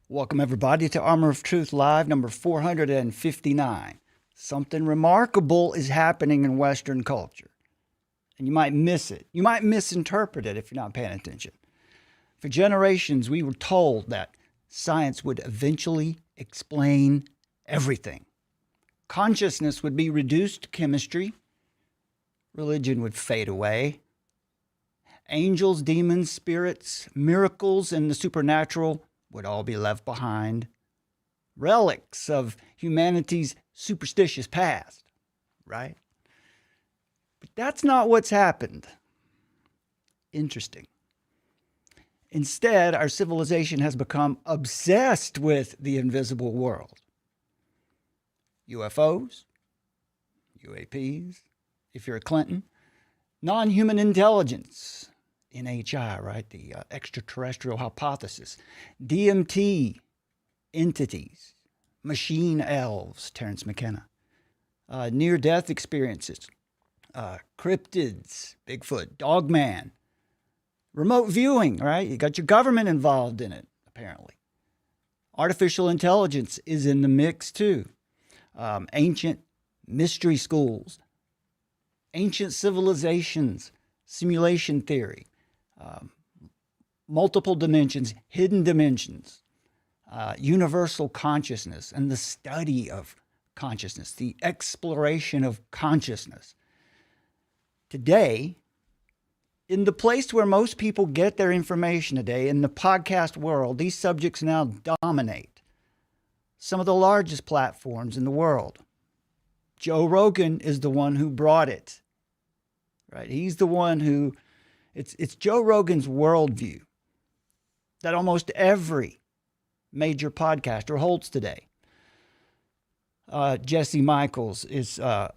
Welcome, everybody, to Armor of Truth Live, number 459. Something remarkable is happening in Western culture, and you might miss it. You might misinterpret it if you're not paying attention. For generations, we were told that science would eventually explain everything. Consciousness would be reduced to chemistry. Religion would fade away. Angels, demons, spirits, miracles, and the supernatural would all be left behind. Relics of humanity's superstitious past, right? But that's not what's happened. Interesting. Instead, our civilization has become obsessed with the invisible world. UFOs, UAPs, if you're a Clinton, non-human intelligence, NHI, right? The extraterrestrial hypothesis. DMT entities. Machine elves, Terence McKenna. Near-death experiences. Cryptids, Bigfoot, Dogman. Remote viewing, right? You got your government involved in it, apparently. Artificial intelligence is in the mix, too. Ancient mystery schools. Ancient civilizations. Simulation theory. Multiple dimensions, hidden dimensions, universal consciousness, and the study of consciousness, the exploration of consciousness. Today, in the place where most people get their information today, in the podcast world, these subjects now dominate some of the largest platforms in the world. Joe Rogan is the one who brought it, right? He's the one who It's Joe Rogan's worldview that almost every major podcaster holds today. Jesse Michaels is a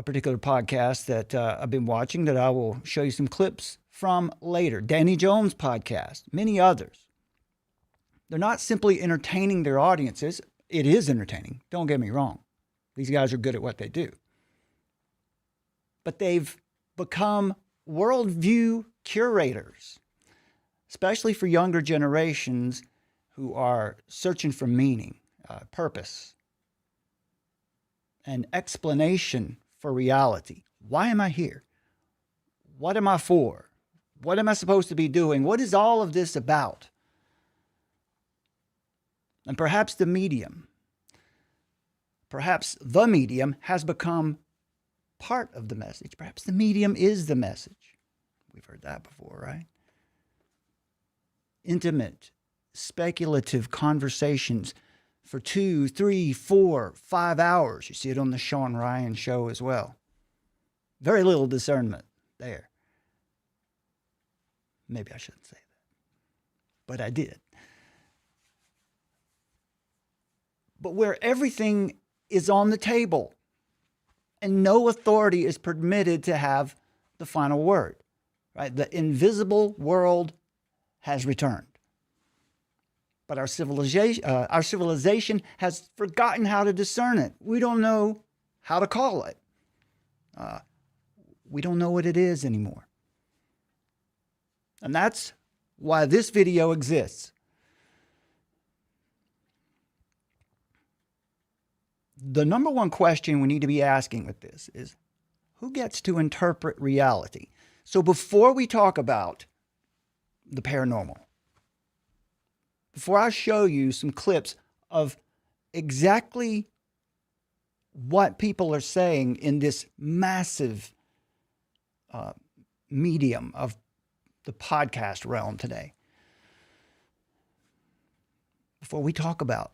particular podcast that I've been watching that I will show you some clips from later. Danny Jones' podcast, many others. They're not simply entertaining their audiences. It is entertaining. Don't get me wrong. These guys are good at what they do. But they've become worldview curators, especially for younger generations who are searching for meaning, purpose, and explanation for reality. Why am I here? What am I for? What am I supposed to be doing? What is all of this about? And perhaps the medium has become part of the message. Perhaps the medium is the message. We've heard that before, right? Intimate, speculative conversations for 2, 3, 4, 5 hours. You see it on the Sean Ryan show as well. Very little discernment there. Maybe I shouldn't say that, but I did. But where everything is on the table and no authority is permitted to have the final word. Right? The invisible world has returned. But our civilization has forgotten how to discern it. We don't know how to call it. We don't know what it is anymore. And that's why this video exists. The number one question we need to be asking with this is, who gets to interpret reality? So before we talk about the paranormal, before I show you some clips of exactly what people are saying in this massive medium of the podcast realm today, before we talk about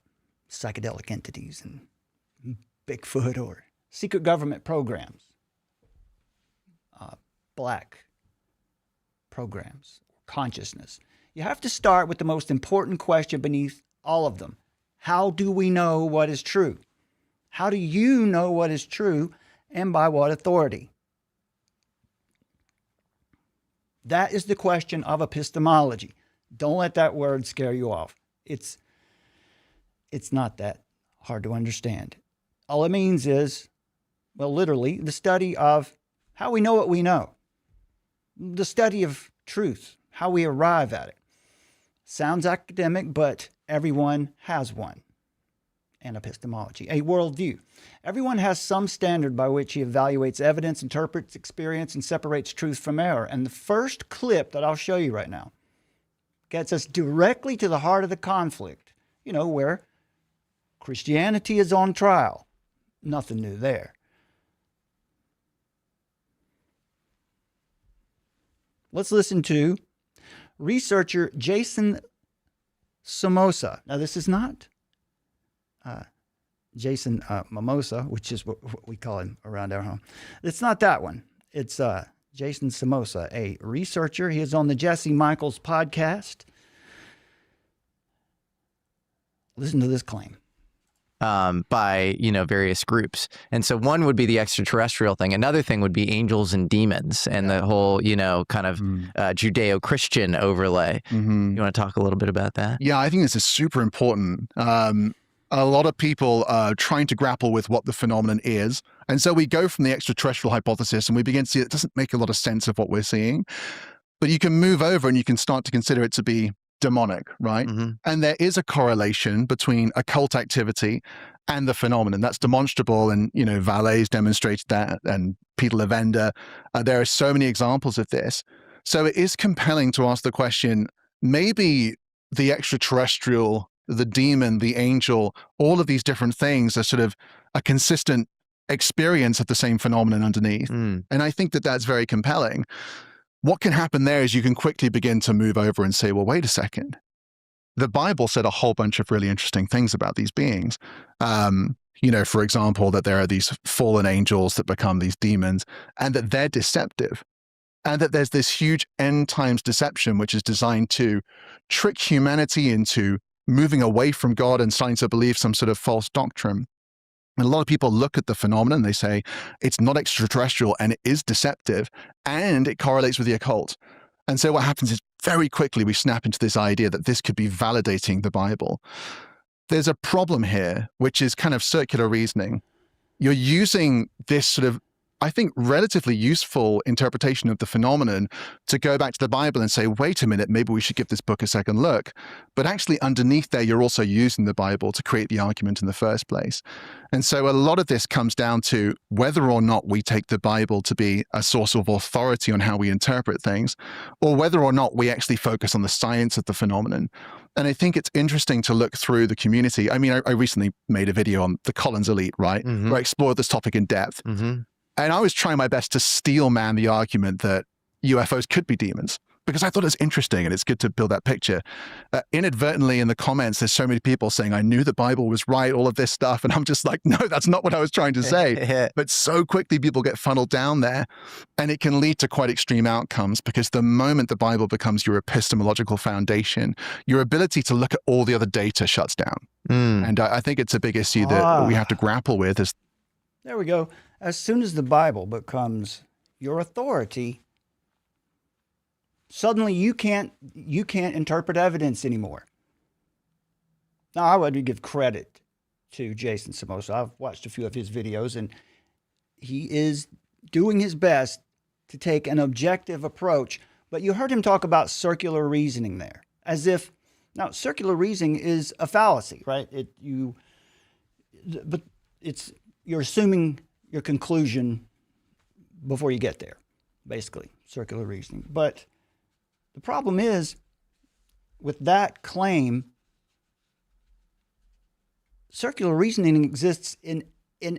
psychedelic entities and Bigfoot or secret government programs, black programs, consciousness. You have to start with the most important question beneath all of them. How do we know what is true? How do you know what is true, and by what authority? That is the question of epistemology. Don't let that word scare you off. It's not that hard to understand. All it means is, well, literally, the study of how we know what we know. The study of truth, how we arrive at it. Sounds academic, but everyone has one. And epistemology, a worldview. Everyone has some standard by which he evaluates evidence, interprets experience, and separates truth from error. And the first clip that I'll show you right now gets us directly to the heart of the conflict, where Christianity is on trial. Nothing new there. Let's listen to researcher Jason Samosa. Now, this is not Jason Mimosa, which is what we call him around our home. It's not that one. It's Jason Samosa, a researcher. He is on the Jesse Michaels podcast. Listen to this claim. By, various groups. And so one would be the extraterrestrial thing. Another thing would be angels and demons and the whole, kind of Judeo-Christian overlay. You want to talk a little bit about that? Yeah, I think this is super important. A lot of people are trying to grapple with what the phenomenon is. And so we go from the extraterrestrial hypothesis and we begin to see it doesn't make a lot of sense of what we're seeing. But you can move over and you can start to consider it to be demonic, right? And there is a correlation between occult activity and the phenomenon. That's demonstrable. And, Vallet's demonstrated that, and Peter Levender. There are so many examples of this. So it is compelling to ask the question, maybe the extraterrestrial, the demon, the angel, all of these different things are sort of a consistent experience of the same phenomenon underneath. And I think that that's very compelling. What can happen there is you can quickly begin to move over and say, well, wait a second. The Bible said a whole bunch of really interesting things about these beings. For example, that there are these fallen angels that become these demons and that they're deceptive. And that there's this huge end times deception, which is designed to trick humanity into moving away from God and starting to believe some sort of false doctrine. And a lot of people look at the phenomenon and they say, it's not extraterrestrial and it is deceptive and it correlates with the occult. And so what happens is very quickly we snap into this idea that this could be validating the Bible. There's a problem here, which is kind of circular reasoning. You're using this sort of, I think, relatively useful interpretation of the phenomenon to go back to the Bible and say, wait a minute, maybe we should give this book a second look. But actually underneath there, you're also using the Bible to create the argument in the first place. And so a lot of this comes down to whether or not we take the Bible to be a source of authority on how we interpret things, or whether or not we actually focus on the science of the phenomenon. And I think it's interesting to look through the community. I mean, I recently made a video on the Collins Elite, right? Where I explored this topic in depth. And I was trying my best to steel man the argument that UFOs could be demons, because I thought it was interesting and it's good to build that picture. Inadvertently in the comments, there's so many people saying, I knew the Bible was right, all of this stuff. And I'm just like, no, that's not what I was trying to say. But so quickly people get funneled down there and it can lead to quite extreme outcomes, because the moment the Bible becomes your epistemological foundation, your ability to look at all the other data shuts down. And I think it's a big issue that we have to grapple with. There we go. As soon as the Bible becomes your authority, suddenly you can't interpret evidence anymore. Now, I would give credit to Jason Samosa. I've watched a few of his videos, and he is doing his best to take an objective approach. But you heard him talk about circular reasoning there, as if now circular reasoning is a fallacy, right? You're assuming your conclusion before you get there, basically, circular reasoning. But the problem is, with that claim, circular reasoning exists in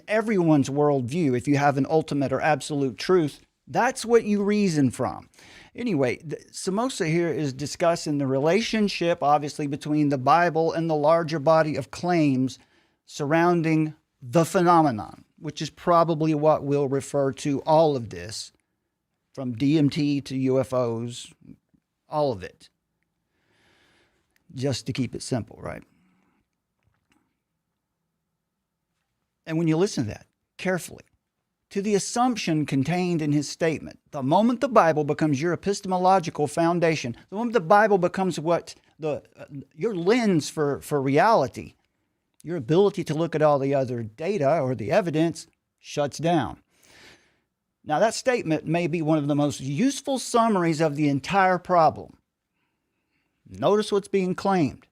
everyone's worldview. If you have an ultimate or absolute truth, that's what you reason from. Anyway, Samosa here is discussing the relationship, obviously, between the Bible and the larger body of claims surrounding the phenomenon, which is probably what we'll refer to all of this, from DMT to UFOs, all of it, just to keep it simple, right? And when you listen to that carefully, to the assumption contained in his statement, the moment the Bible becomes your epistemological foundation, the moment the Bible becomes your lens for reality, your ability to look at all the other data or the evidence shuts down. Now, that statement may be one of the most useful summaries of the entire problem. Notice what's being claimed.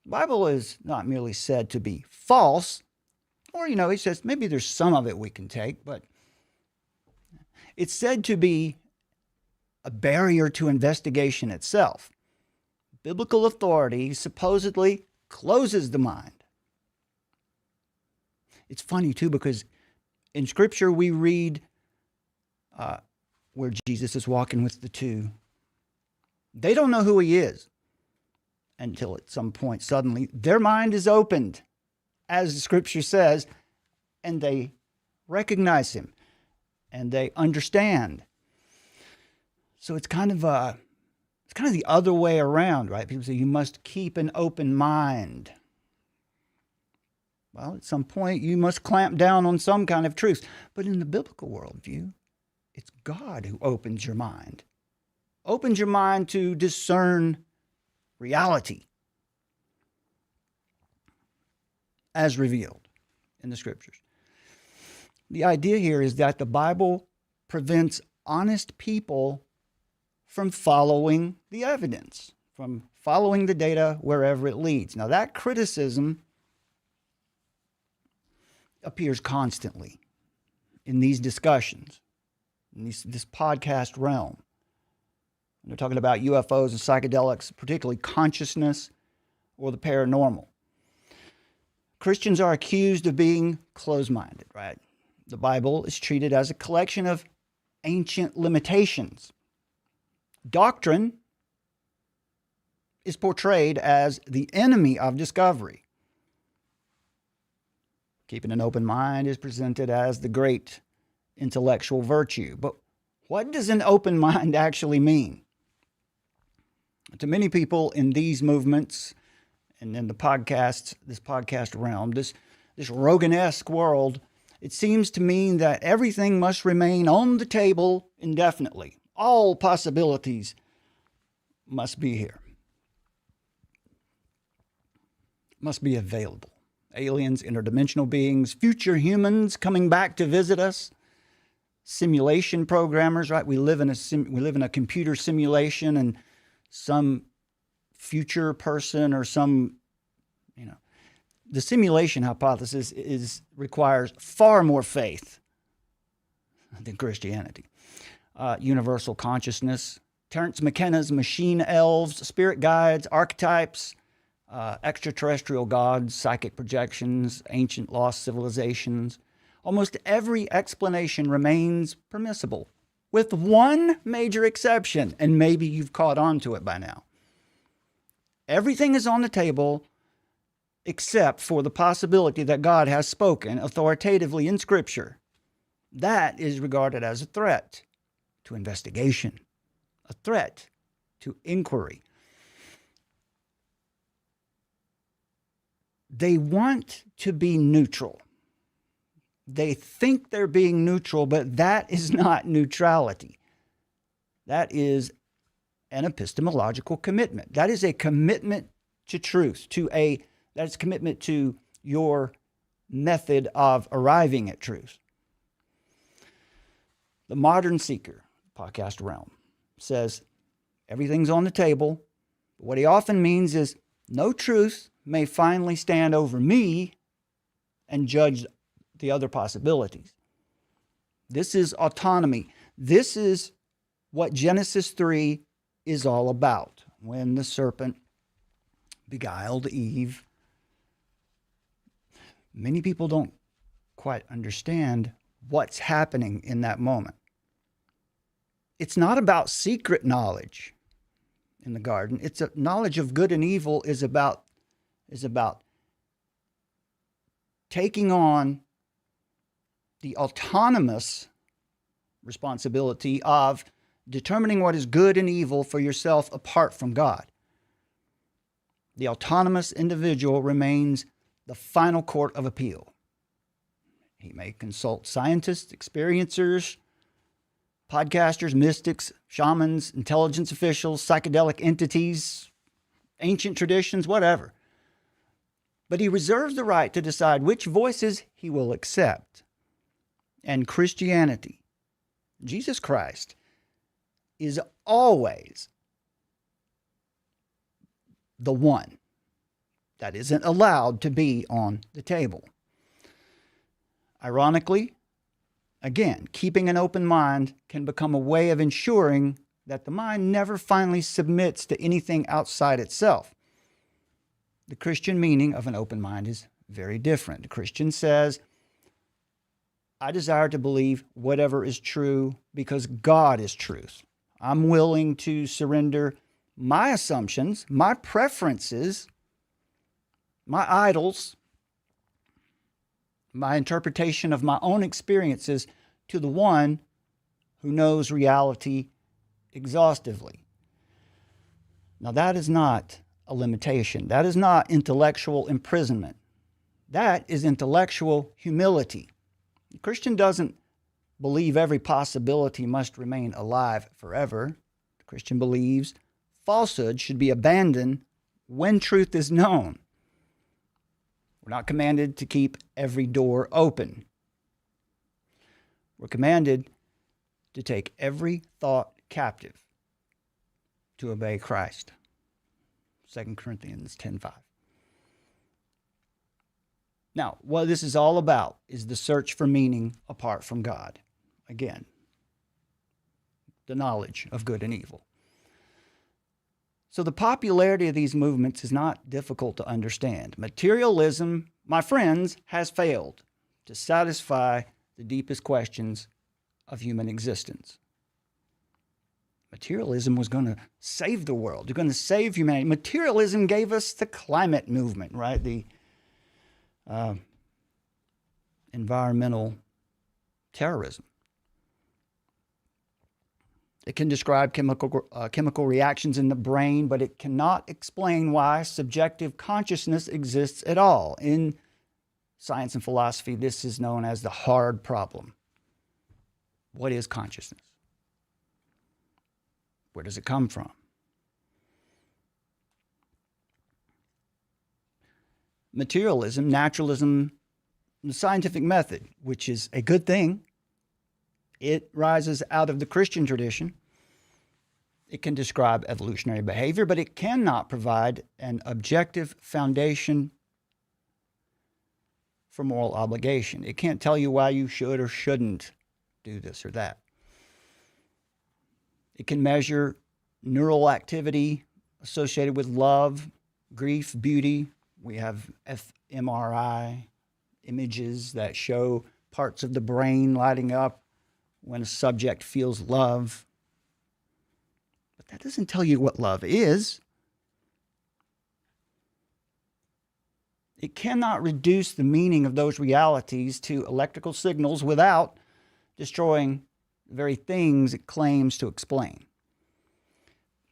The Bible is not merely said to be false, or, he says maybe there's some of it we can take, but it's said to be a barrier to investigation itself. Biblical authority supposedly closes the mind. It's funny, too, because in Scripture we read where Jesus is walking with the two. They don't know who he is until at some point suddenly their mind is opened, as the Scripture says, and they recognize him and they understand. So it's kind of the other way around, right? People say you must keep an open mind. Well, at some point you must clamp down on some kind of truth. But in the biblical worldview, it's God who opens your mind to discern reality as revealed in the Scriptures. The idea here is that the Bible prevents honest people from following the evidence, from following the data wherever it leads. Now, that criticism appears constantly in these discussions, in this podcast realm. They're talking about UFOs and psychedelics, particularly consciousness or the paranormal. Christians are accused of being closed-minded, right? The Bible is treated as a collection of ancient limitations. Doctrine is portrayed as the enemy of discovery. Keeping an open mind is presented as the great intellectual virtue. But what does an open mind actually mean? To many people in these movements and in this podcast realm, this Rogan-esque world, it seems to mean that everything must remain on the table indefinitely. All possibilities must be here, must be available. Aliens, interdimensional beings, future humans coming back to visit us, simulation programmers, right? We live in a computer simulation, and some future person or some, the simulation hypothesis requires far more faith than Christianity. Universal consciousness, Terence McKenna's machine elves, spirit guides, archetypes, extraterrestrial gods, psychic projections, ancient lost civilizations. Almost every explanation remains permissible, with one major exception, and maybe you've caught on to it by now. Everything is on the table except for the possibility that God has spoken authoritatively in Scripture. That is regarded as a threat to investigation, a threat to inquiry. They want to be neutral. They think they're being neutral, but that is not neutrality. That is an epistemological commitment. That is a commitment to truth, that is a commitment to your method of arriving at truth. The modern seeker, podcast realm, says everything's on the table. But what he often means is no truth may finally stand over me and judge the other possibilities. This is autonomy. This is what Genesis 3 is all about. When the serpent beguiled Eve, many people don't quite understand what's happening in that moment. It's not about secret knowledge in the garden. It's a knowledge of good and evil is about taking on the autonomous responsibility of determining what is good and evil for yourself apart from God. The autonomous individual remains the final court of appeal. He may consult scientists, experiencers, podcasters, mystics, shamans, intelligence officials, psychedelic entities, ancient traditions, whatever. But he reserves the right to decide which voices he will accept. And Christianity, Jesus Christ, is always the one That isn't allowed to be on the table. Ironically, again, keeping an open mind can become a way of ensuring that the mind never finally submits to anything outside itself. The Christian meaning of an open mind is very different. The Christian says, I desire to believe whatever is true because God is truth. I'm willing to surrender my assumptions, my preferences, my idols, my interpretation of my own experiences to the one who knows reality exhaustively. Now, that is not a limitation. That is not intellectual imprisonment. That is intellectual humility. The Christian doesn't believe every possibility must remain alive forever. The Christian believes falsehood should be abandoned when truth is known. We're not commanded to keep every door open. We're commanded to take every thought captive to obey Christ. 2 Corinthians 10:5. Now, what this is all about is the search for meaning apart from God. Again, the knowledge of good and evil. So the popularity of these movements is not difficult to understand. Materialism, my friends, has failed to satisfy the deepest questions of human existence. Materialism was going to save the world. You're going to save humanity. Materialism gave us the climate movement, right? The environmental terrorism. It can describe chemical reactions in the brain, but it cannot explain why subjective consciousness exists at all. In science and philosophy, this is known as the hard problem. What is consciousness? Where does it come from? Materialism, naturalism, the scientific method, which is a good thing. It rises out of the Christian tradition. It can describe evolutionary behavior, but it cannot provide an objective foundation for moral obligation. It can't tell you why you should or shouldn't do this or that. It can measure neural activity associated with love, grief, beauty. We have fMRI images that show parts of the brain lighting up when a subject feels love. But that doesn't tell you what love is. It cannot reduce the meaning of those realities to electrical signals without destroying the very things it claims to explain.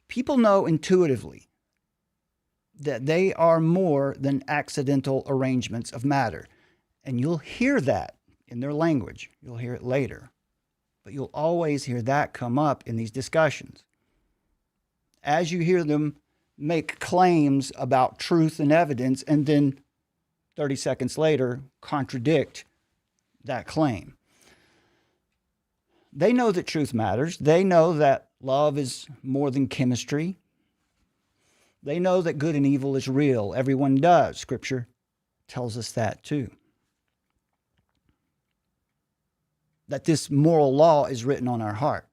People know intuitively that they are more than accidental arrangements of matter. And you'll hear that in their language. You'll hear it later. But you'll always hear that come up in these discussions. As you hear them make claims about truth and evidence, and then 30 seconds later contradict that claim. They know that truth matters. They know that love is more than chemistry. They know that good and evil is real. Everyone does. Scripture tells us that too. That this moral law is written on our heart.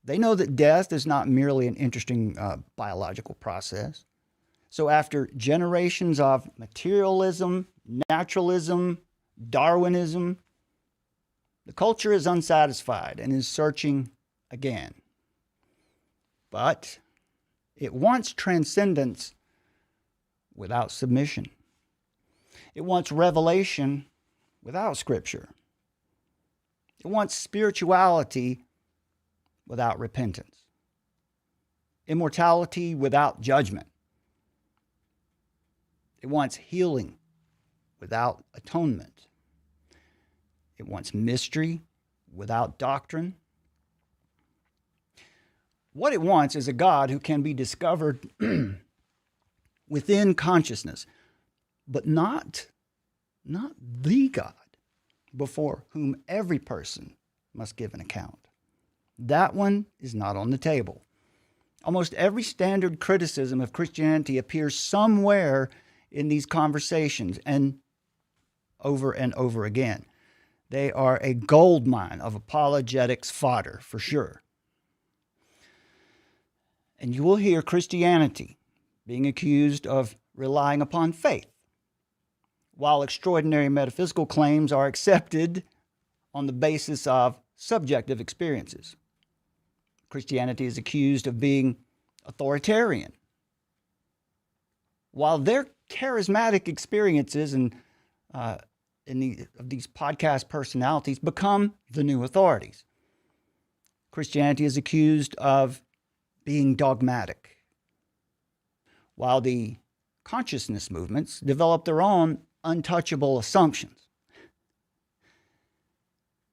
They know that death is not merely an interesting biological process. So after generations of materialism, naturalism, Darwinism, the culture is unsatisfied and is searching again. But it wants transcendence without submission. It wants revelation without Scripture. It wants spirituality without repentance. Immortality without judgment. It wants healing without atonement. It wants mystery without doctrine. What it wants is a God who can be discovered within consciousness, but not the God before whom every person must give an account. That one is not on the table. Almost every standard criticism of Christianity appears somewhere in these conversations and over again. They are a gold mine of apologetics fodder, for sure. And you will hear Christianity being accused of relying upon faith, while extraordinary metaphysical claims are accepted on the basis of subjective experiences. Christianity is accused of being authoritarian, while their charismatic experiences and of these podcast personalities become the new authorities. Christianity is accused of being dogmatic, while the consciousness movements develop their own untouchable assumptions.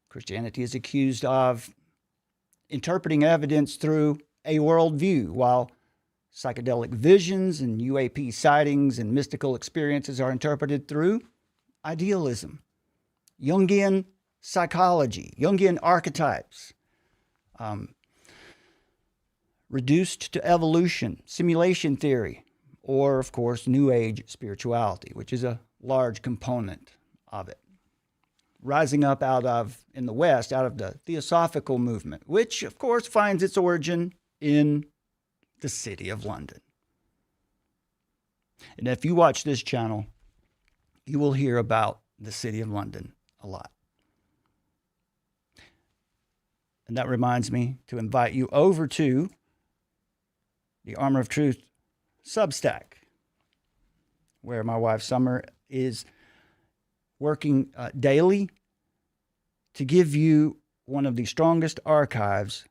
Christianity is accused of interpreting evidence through a worldview, while psychedelic visions and UAP sightings and mystical experiences are interpreted through idealism, Jungian psychology, Jungian archetypes, reduced to evolution, simulation theory, or, of course, New Age spirituality, which is a large component of it. Rising up in the West, out of the Theosophical movement, which, of course, finds its origin in the City of London. And if you watch this channel, you will hear about the City of London a lot. And that reminds me to invite you over to the Armor of Truth Substack, where my wife Summer is working daily to give you one of the strongest archives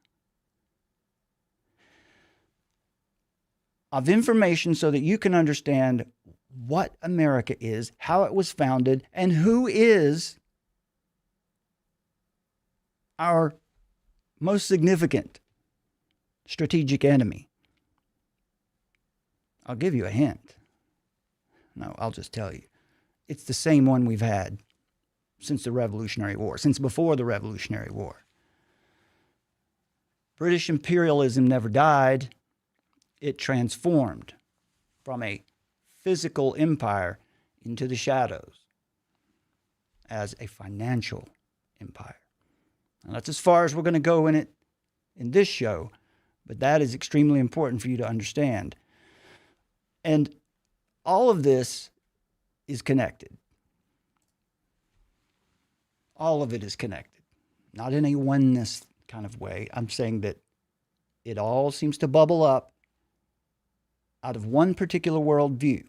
of information so that you can understand what America is, how it was founded, and who is our most significant strategic enemy. I'll give you a hint. No, I'll just tell you. It's the same one we've had since the Revolutionary War, since before the Revolutionary War. British imperialism never died. It transformed from a physical empire into the shadows as a financial empire. Now, that's as far as we're going to go in this show, but that is extremely important for you to understand. And all of this is connected. All of it is connected. Not in a oneness kind of way. I'm saying that it all seems to bubble up out of one particular worldview.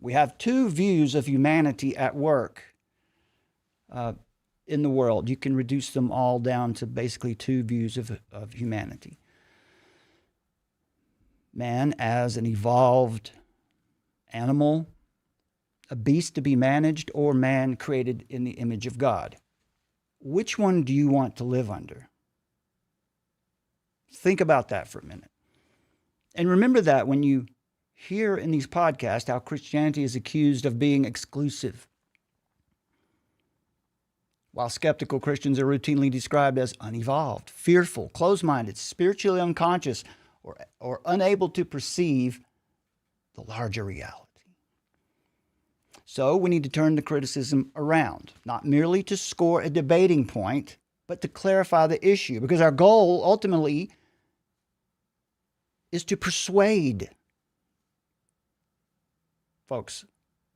We have two views of humanity at work in the world. You can reduce them all down to basically two views of humanity. Man as an evolved animal, a beast to be managed, or man created in the image of God. Which one do you want to live under? Think about that for a minute. And remember that when you hear in these podcasts how Christianity is accused of being exclusive, while skeptical Christians are routinely described as unevolved, fearful, closed-minded, spiritually unconscious, or unable to perceive the larger reality. So we need to turn the criticism around, not merely to score a debating point, but to clarify the issue, because our goal ultimately is to persuade folks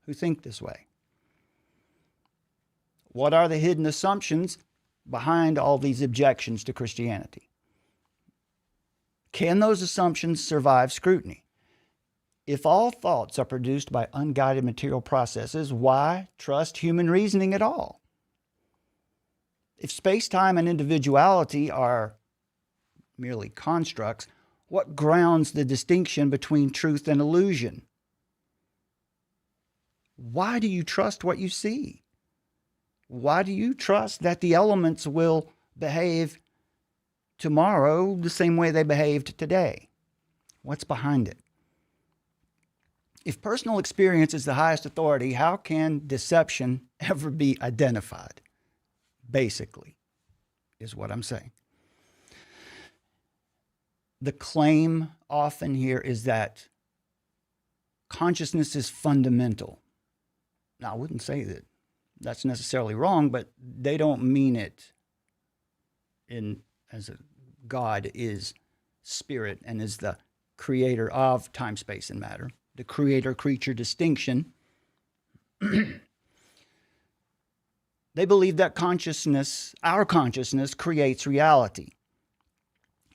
who think this way. What are the hidden assumptions behind all these objections to Christianity? Can those assumptions survive scrutiny? If all thoughts are produced by unguided material processes, why trust human reasoning at all? If space-time and individuality are merely constructs, what grounds the distinction between truth and illusion? Why do you trust what you see? Why do you trust that the elements will behave tomorrow the same way they behaved today? What's behind it? If personal experience is the highest authority, how can deception ever be identified? Basically, is what I'm saying. The claim often here is that consciousness is fundamental. Now, I wouldn't say that that's necessarily wrong, but they don't mean it as a God is spirit and is the creator of time, space, and matter. The creator-creature distinction. They believe that consciousness, our consciousness, creates reality.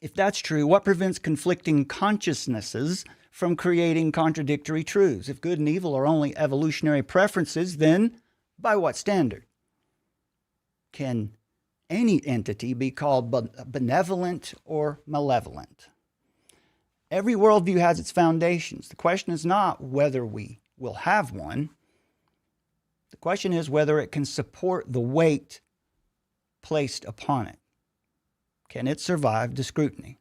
If that's true, what prevents conflicting consciousnesses from creating contradictory truths? If good and evil are only evolutionary preferences, then by what standard? Can any entity be called benevolent or malevolent? Every worldview has its foundations. The question is not whether we will have one. The question is whether it can support the weight placed upon it. Can it survive the scrutiny?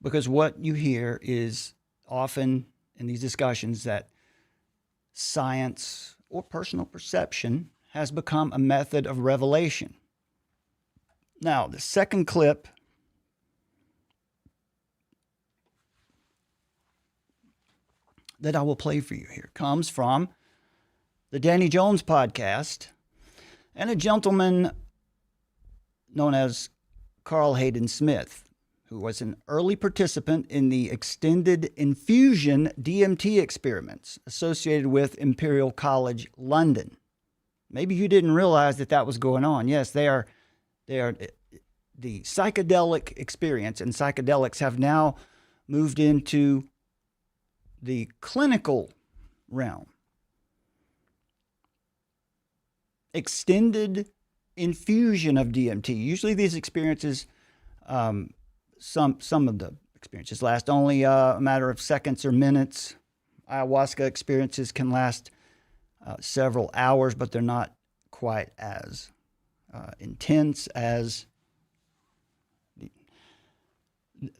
Because what you hear is often in these discussions that science or personal perception has become a method of revelation. Now, the second clip that I will play for you here comes from the Danny Jones podcast and a gentleman known as Carl Hayden Smith, who was an early participant in the extended infusion DMT experiments associated with Imperial College London. Maybe you didn't realize that that was going on. Yes, they are the psychedelic experience, and psychedelics have now moved into the clinical realm. Extended infusion of DMT. Usually these experiences, some of the experiences last only a matter of seconds or minutes. Ayahuasca experiences can last several hours, but they're not quite as intense as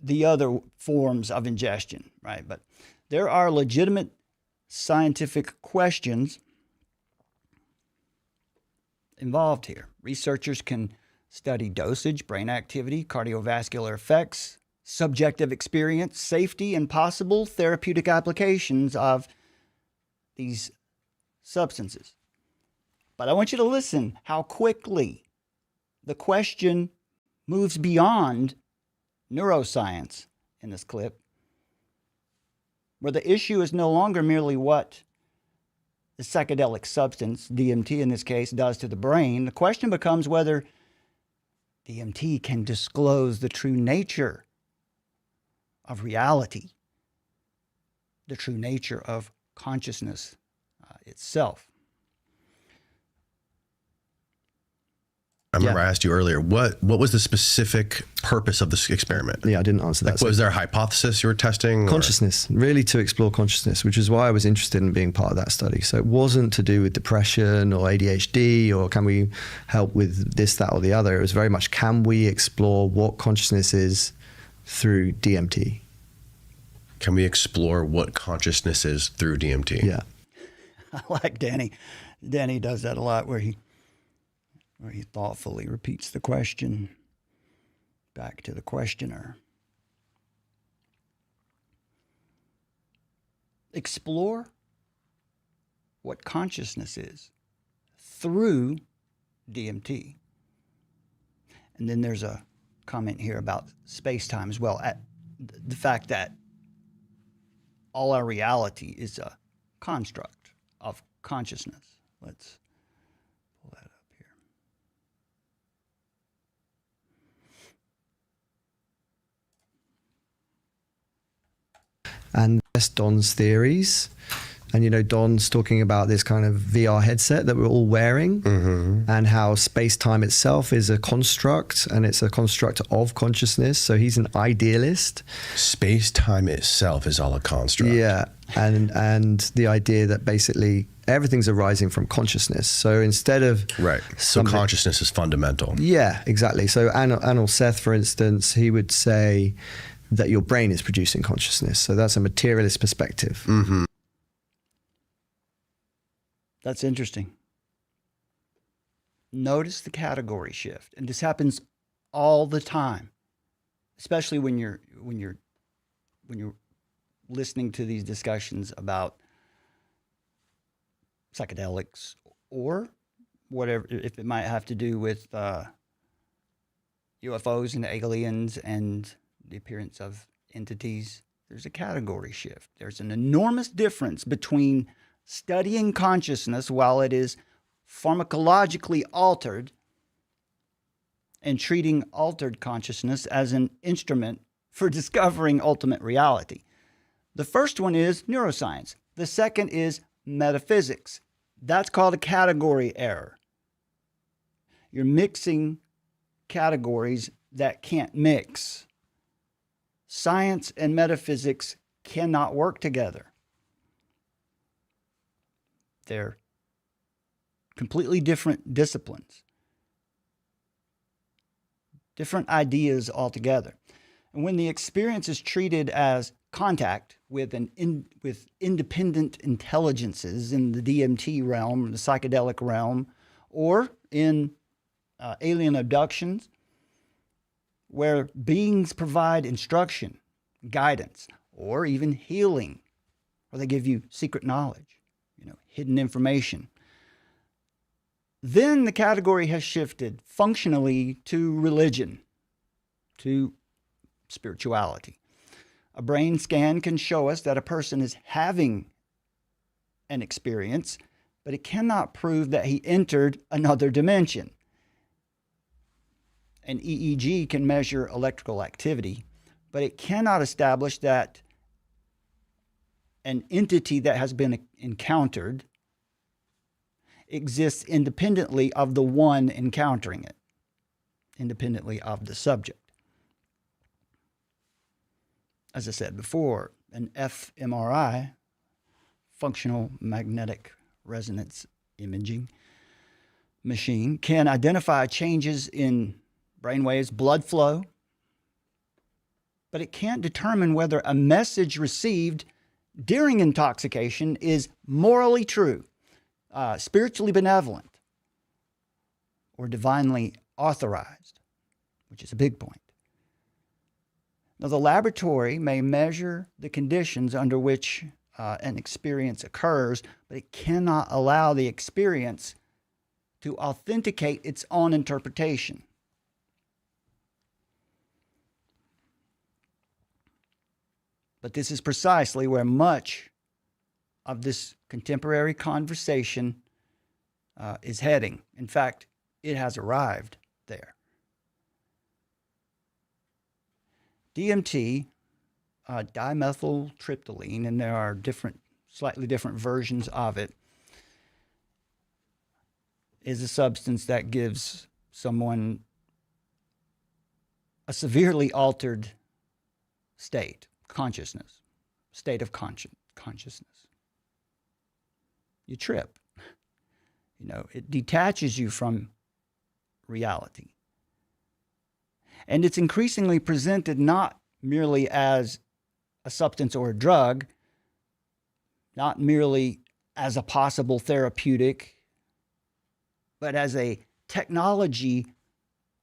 the other forms of ingestion, right? But there are legitimate scientific questions involved here. Researchers can study dosage, brain activity, cardiovascular effects, subjective experience, safety, and possible therapeutic applications of these substances. But I want you to listen how quickly the question moves beyond neuroscience in this clip, where the issue is no longer merely what the psychedelic substance, DMT in this case, does to the brain. The question becomes whether DMT can disclose the true nature of reality, the true nature of consciousness itself. I remember I asked you earlier, what was the specific purpose of this experiment? Yeah, I didn't answer that. Like, was there a hypothesis you were testing? Consciousness, really to explore consciousness, which is why I was interested in being part of that study. So it wasn't to do with depression or ADHD or can we help with this, that, or the other. It was very much, can we explore what consciousness is through DMT? Can we explore what consciousness is through DMT? Yeah. I like Danny. Danny does that a lot where he thoughtfully repeats the question back to the questioner. Explore what consciousness is through DMT. And then there's a comment here about space-time as well. At the fact that all our reality is a construct of consciousness. Let's pull that up here. And that's Don's theories. And, you know, Don's talking about this kind of VR headset that we're all wearing and how space-time itself is a construct and it's a construct of consciousness. So he's an idealist. Space-time itself is all a construct. Yeah. And the idea that basically everything's arising from consciousness. So instead of... Right. So consciousness is fundamental. Yeah, exactly. So Anil Seth, for instance, he would say that your brain is producing consciousness. So that's a materialist perspective. Mm-hmm. That's interesting. Notice the category shift. And this happens all the time, especially when you're listening to these discussions about psychedelics or whatever, if it might have to do with UFOs and aliens and the appearance of entities. There's a category shift. There's an enormous difference between studying consciousness while it is pharmacologically altered and treating altered consciousness as an instrument for discovering ultimate reality. The first one is neuroscience. The second is metaphysics. That's called a category error. You're mixing categories that can't mix. Science and metaphysics cannot work together. They're completely different disciplines, different ideas altogether. And when the experience is treated as contact with with independent intelligences in the DMT realm, the psychedelic realm, or in alien abductions, where beings provide instruction, guidance, or even healing, or they give you secret knowledge, hidden information, then the category has shifted functionally to religion, to spirituality. A brain scan can show us that a person is having an experience, but it cannot prove that he entered another dimension. An EEG can measure electrical activity, but it cannot establish that an entity that has been encountered exists independently of the one encountering it, independently of the subject. As I said before, an fMRI, functional magnetic resonance imaging machine, can identify changes in brainwaves, blood flow, but it can't determine whether a message received during intoxication is morally true, spiritually benevolent, or divinely authorized, which is a big point. Now, the laboratory may measure the conditions under which an experience occurs, but it cannot allow the experience to authenticate its own interpretation. But this is precisely where much of this contemporary conversation is heading. In fact, it has arrived there. DMT, dimethyltryptamine, and there are slightly different versions of it, is a substance that gives someone a severely altered state of consciousness. You trip. It detaches you from reality. And it's increasingly presented not merely as a substance or a drug, not merely as a possible therapeutic, but as a technology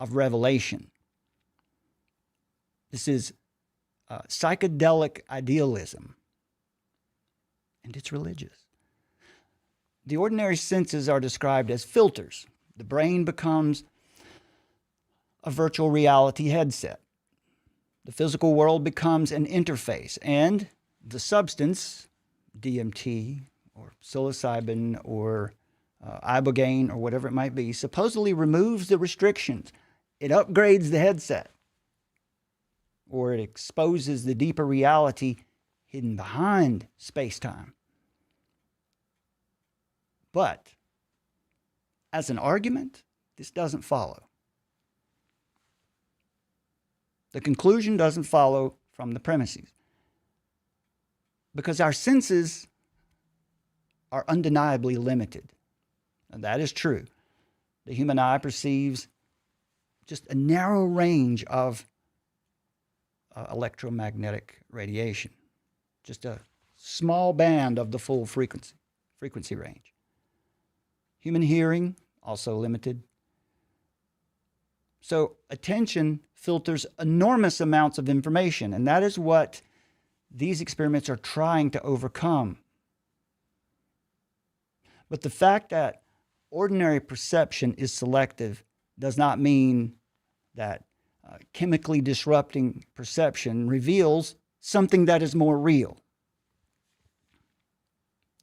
of revelation. This is psychedelic idealism, and it's religious. The ordinary senses are described as filters. The brain becomes a virtual reality headset. The physical world becomes an interface, and the substance, DMT or psilocybin or ibogaine or whatever it might be, supposedly removes the restrictions. It upgrades the headset, or it exposes the deeper reality hidden behind space-time. But as an argument, this doesn't follow. The conclusion doesn't follow from the premises, because our senses are undeniably limited. And that is true. The human eye perceives just a narrow range of electromagnetic radiation, just a small band of the full frequency range. Human hearing, also limited. So attention filters enormous amounts of information, and that is what these experiments are trying to overcome. But the fact that ordinary perception is selective does not mean that chemically disrupting perception reveals something that is more real.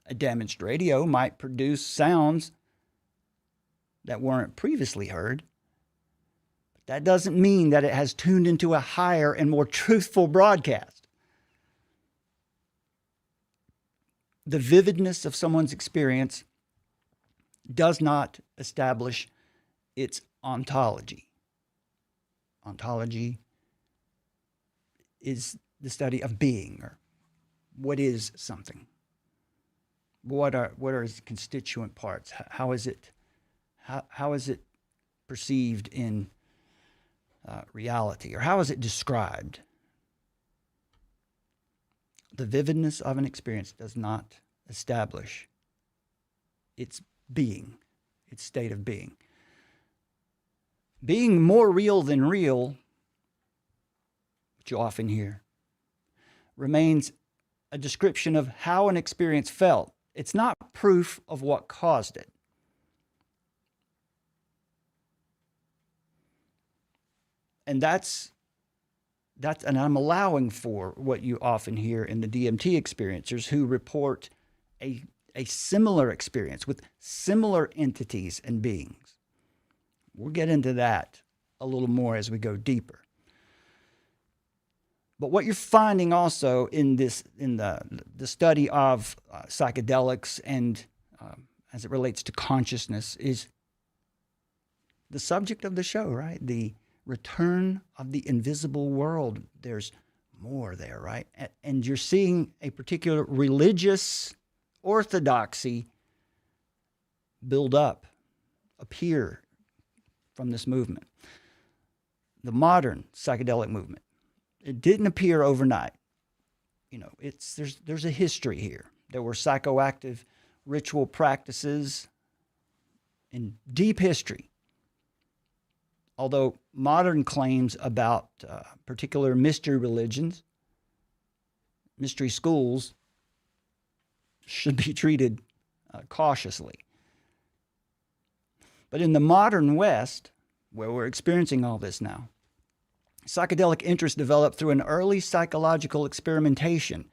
A damaged radio might produce sounds that weren't previously heard. But that doesn't mean that it has tuned into a higher and more truthful broadcast. The vividness of someone's experience does not establish its ontology. Ontology is the study of being, or what is something. What are its constituent parts? How is it perceived in reality, or how is it described? The vividness of an experience does not establish its being, its state of being. Being more real than real, which you often hear, remains a description of how an experience felt. It's not proof of what caused it. And and I'm allowing for what you often hear in the DMT experiencers who report a similar experience with similar entities and beings. We'll get into that a little more as we go deeper. But what you're finding also in the study of psychedelics and as it relates to consciousness is the subject of the show, right? The return of the invisible world. There's more there, right? And you're seeing a particular religious orthodoxy build up, appear from this movement. The modern psychedelic movement, it didn't appear overnight. You know, there's a history here. There were psychoactive ritual practices in deep history. Although modern claims about particular mystery religions, mystery schools, should be treated cautiously. But in the modern West, where we're experiencing all this now, psychedelic interest developed through an early psychological experimentation,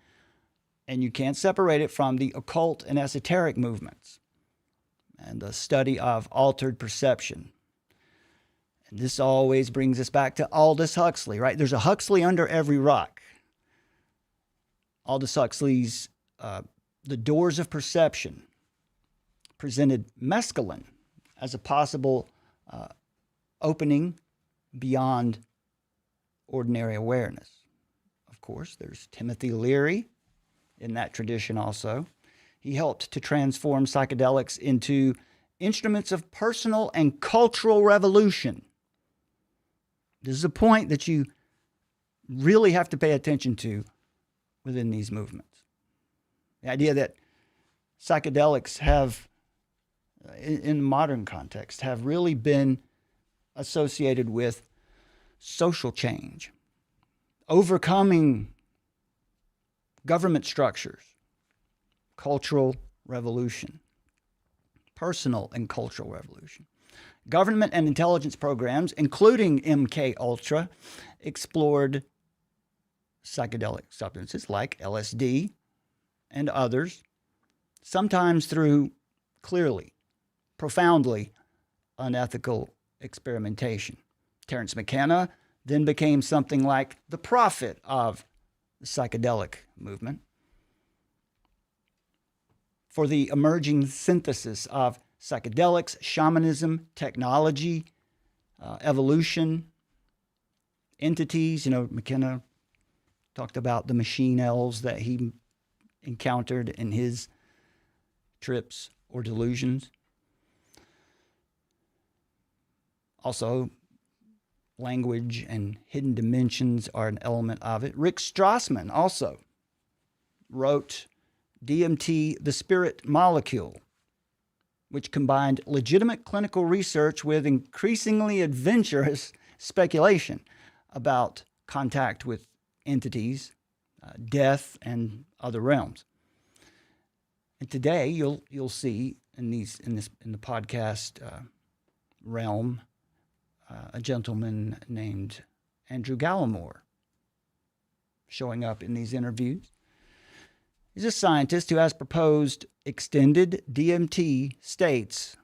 and you can't separate it from the occult and esoteric movements and the study of altered perception. And this always brings us back to Aldous Huxley, right? There's a Huxley under every rock. Aldous Huxley's The Doors of Perception presented mescaline as a possible opening beyond ordinary awareness. Of course, there's Timothy Leary in that tradition also. He helped to transform psychedelics into instruments of personal and cultural revolution. This is a point that you really have to pay attention to within these movements. The idea that psychedelics have, in modern context, have really been associated with social change, overcoming government structures, cultural revolution, personal and cultural revolution. Government and intelligence programs, including MK Ultra, explored psychedelic substances like LSD and others, sometimes through clearly, profoundly unethical experimentation. Terence McKenna then became something like the prophet of the psychedelic movement for the emerging synthesis of psychedelics, shamanism, technology, evolution, entities. You know, McKenna talked about the machine elves that he encountered in his trips or delusions. Also, language and hidden dimensions are an element of it. Rick Strassman also wrote DMT, The Spirit Molecule, which combined legitimate clinical research with increasingly adventurous speculation about contact with entities, death, and other realms. And today, you'll see in the podcast realm a gentleman named Andrew Gallimore showing up in these interviews. He's a scientist who has proposed extended DMT states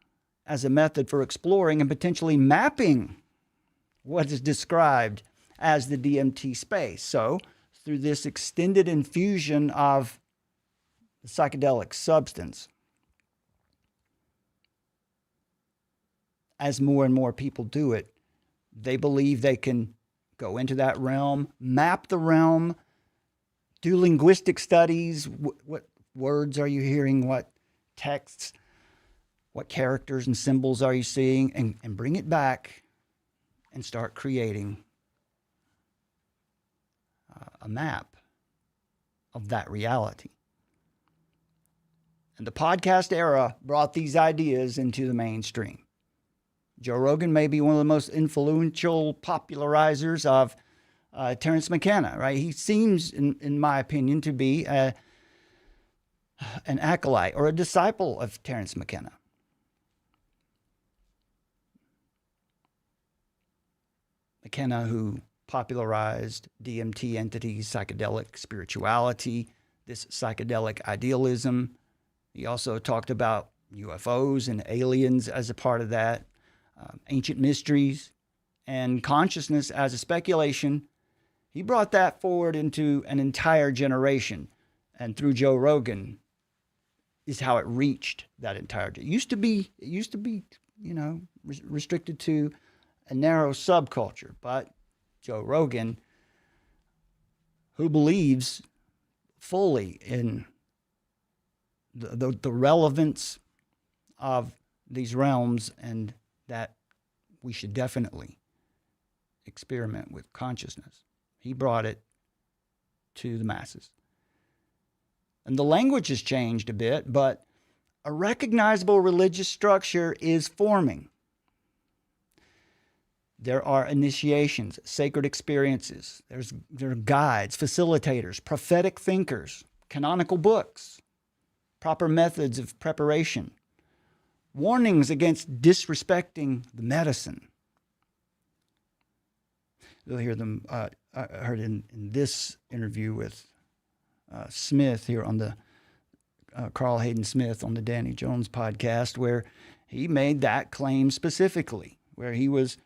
as a method for exploring and potentially mapping what is described as the DMT space. So, through this extended infusion of the psychedelic substance, as more and more people do it, they believe they can go into that realm, map the realm, do linguistic studies. What words are you hearing? What texts? What characters and symbols are you seeing? And bring it back and start creating a map of that reality. And the podcast era brought these ideas into the mainstream. Joe Rogan may be one of the most influential popularizers of Terence McKenna, right? He seems, in my opinion, to be an acolyte or a disciple of Terence McKenna. McKenna, who popularized DMT entities, psychedelic spirituality, this psychedelic idealism. He also talked about UFOs and aliens as a part of that, ancient mysteries, and consciousness as a speculation. He brought that forward into an entire generation, and through Joe Rogan is how it reached that entire. It used to be, restricted to a narrow subculture, but Joe Rogan, who believes fully in the relevance of these realms and that we should definitely experiment with consciousness. He brought it to the masses. And the language has changed a bit, but a recognizable religious structure is forming. There are initiations, sacred experiences. There are guides, facilitators, prophetic thinkers, canonical books, proper methods of preparation, warnings against disrespecting the medicine. You'll hear them. I heard in this interview with Smith here on the Carl Hayden Smith on the Danny Jones podcast, where he made that claim specifically, where he was,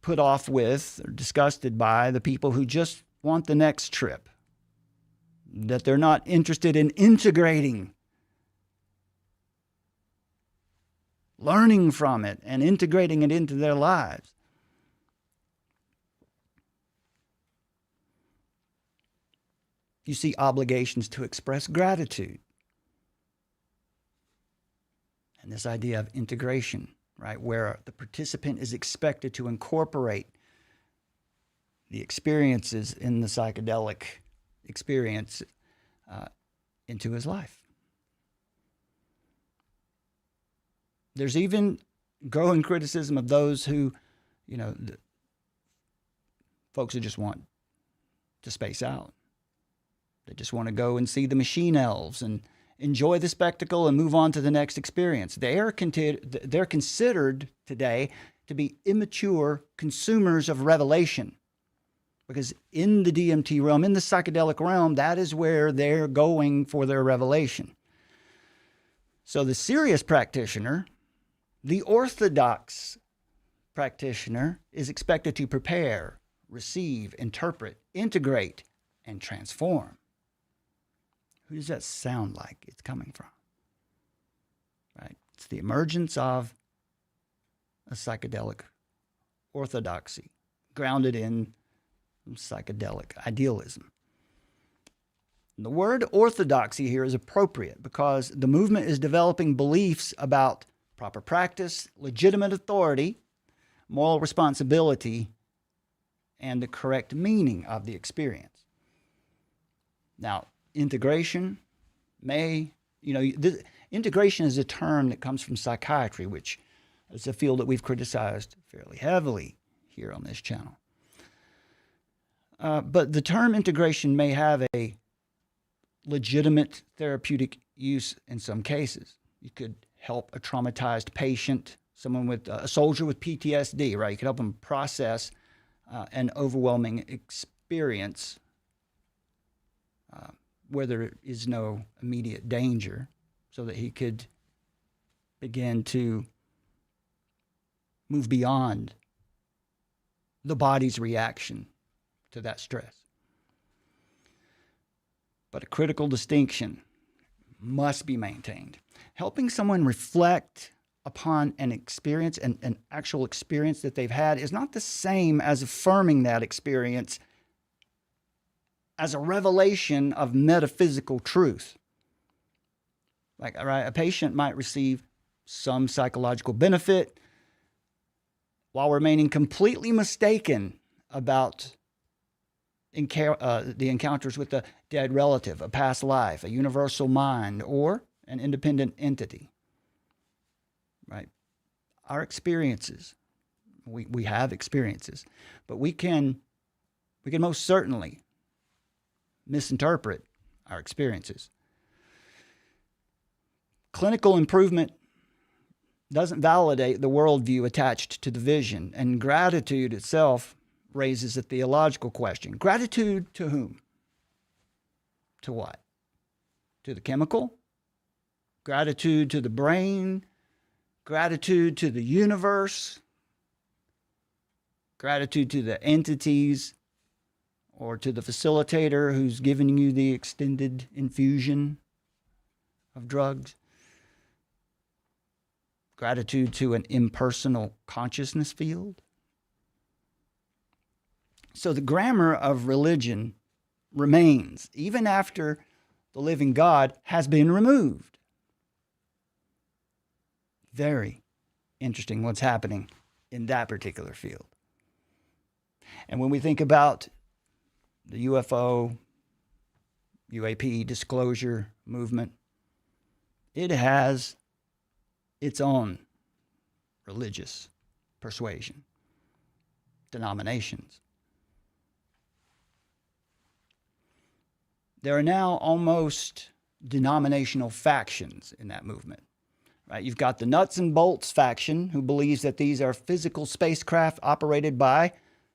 put off with or disgusted by the people who just want the next trip, that they're not interested in integrating, learning from it, and integrating it into their lives. You see obligations to express gratitude. And this idea of integration, right, where the participant is expected to incorporate the experiences in the psychedelic experience into his life. There's even growing criticism of those who, folks who just want to space out. They just want to go and see the machine elves and enjoy the spectacle and move on to the next experience. They're considered today to be immature consumers of revelation, because in the DMT realm, in the psychedelic realm, that is where they're going for their revelation. So the serious practitioner, the orthodox practitioner, is expected to prepare, receive, interpret, integrate, and transform. Who does that sound like it's coming from? Right? It's the emergence of a psychedelic orthodoxy grounded in psychedelic idealism. And the word orthodoxy here is appropriate because the movement is developing beliefs about proper practice, legitimate authority, moral responsibility, and the correct meaning of the experience. Now, integration may, Integration is a term that comes from psychiatry, which is a field that we've criticized fairly heavily here on this channel. But the term integration may have a legitimate therapeutic use in some cases. You could help a traumatized patient, someone with a soldier with PTSD, right? You could help them process an overwhelming experience where there is no immediate danger, so that he could begin to move beyond the body's reaction to that stress. But a critical distinction must be maintained. Helping someone reflect upon an experience, an actual experience that they've had, is not the same as affirming that experience as a revelation of metaphysical truth. Like, right, a patient might receive some psychological benefit while remaining completely mistaken about the encounters with a dead relative, a past life, a universal mind, or an independent entity. Right? Our experiences, we have experiences, but we can most certainly misinterpret our experiences. Clinical improvement doesn't validate the worldview attached to the vision, and gratitude itself raises a theological question. Gratitude to whom? To what? To the chemical? Gratitude to the brain? Gratitude to the universe? Gratitude to the entities or to the facilitator who's giving you the extended infusion of drugs? Gratitude to an impersonal consciousness field? So the grammar of religion remains even after the living God has been removed. Very interesting what's happening in that particular field. And when we think about the UFO, UAP disclosure movement, it has its own religious persuasion, denominations. There are now almost denominational factions in that movement. Right? You've got the nuts and bolts faction, who believes that these are physical spacecraft operated by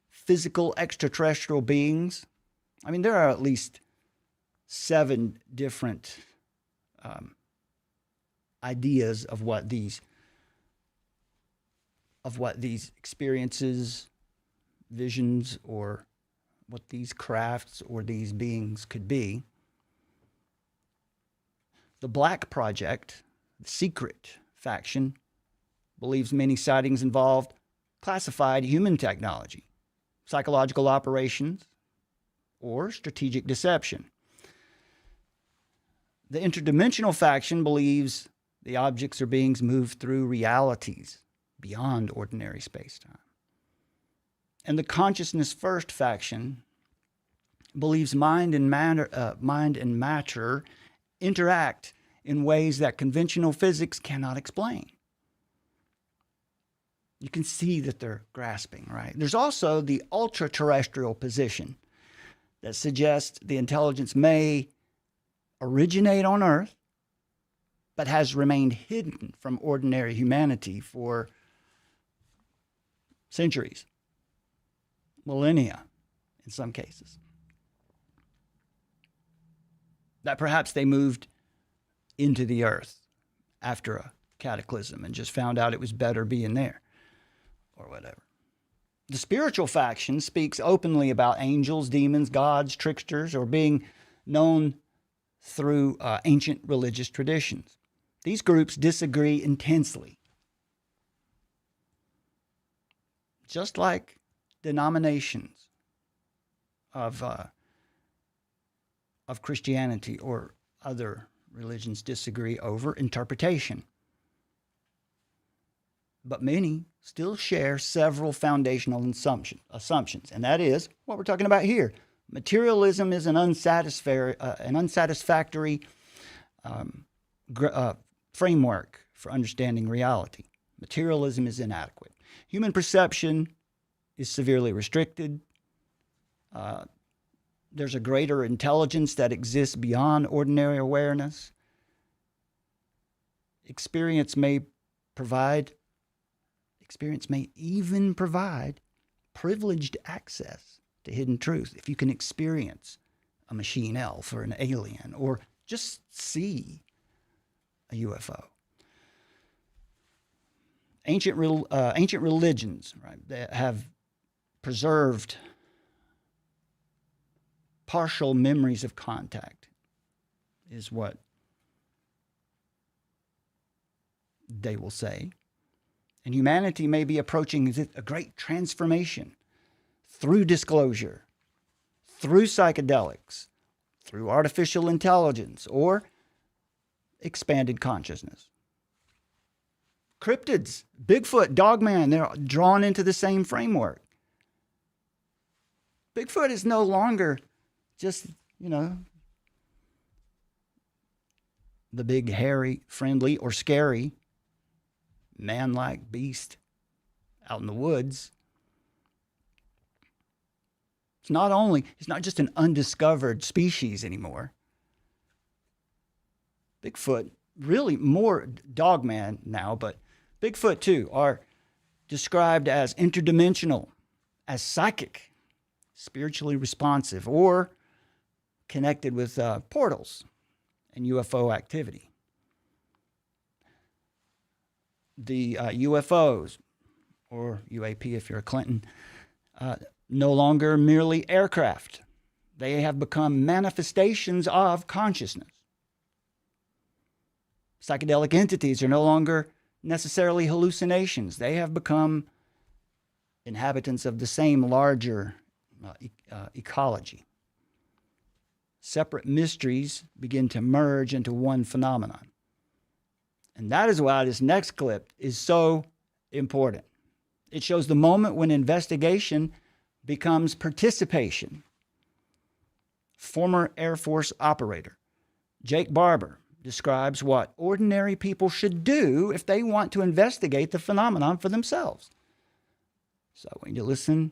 physical extraterrestrial beings. I mean, there are at least 7 different ideas of what these experiences, visions, or what these crafts or these beings could be. The Black Project, the secret faction, believes many sightings involved classified human technology, psychological operations, or strategic deception. The interdimensional faction believes the objects or beings move through realities beyond ordinary space-time. And the consciousness first faction believes mind and matter interact in ways that conventional physics cannot explain. You can see that they're grasping, right? There's also the ultra-terrestrial position that suggests the intelligence may originate on Earth, but has remained hidden from ordinary humanity for centuries, millennia in some cases. That perhaps they moved into the earth after a cataclysm and just found out it was better being there or whatever. The spiritual faction speaks openly about angels, demons, gods, tricksters, or being known through ancient religious traditions. These groups disagree intensely. Just like denominations of Christianity or other religions disagree over interpretation. But many still share several foundational assumptions, and that is what we're talking about here. Materialism is an unsatisfactory framework for understanding reality. Materialism is inadequate. Human perception is severely restricted. There's a greater intelligence that exists beyond ordinary awareness. Experience may even provide privileged access to hidden truth. If you can experience a machine elf or an alien, or just see a UFO. Ancient religions, right, that have preserved partial memories of contact is what they will say. And humanity may be approaching a great transformation through disclosure, through psychedelics, through artificial intelligence, or expanded consciousness. Cryptids, Bigfoot, Dogman, they're drawn into the same framework. Bigfoot is no longer just, the big, hairy, friendly, or scary man-like beast out in the woods. It's not just an undiscovered species anymore. Bigfoot, really more Dogman now, but Bigfoot too, are described as interdimensional, as psychic, spiritually responsive, or connected with portals and UFO activity. The UFOs, or UAP if you're a Clinton, no longer merely aircraft. They have become manifestations of consciousness. Psychedelic entities are no longer necessarily hallucinations. They have become inhabitants of the same larger ecology. Separate mysteries begin to merge into one phenomenon. And that is why this next clip is so important. It shows the moment when investigation becomes participation. Former Air Force operator Jake Barber describes what ordinary people should do if they want to investigate the phenomenon for themselves. So I want you to listen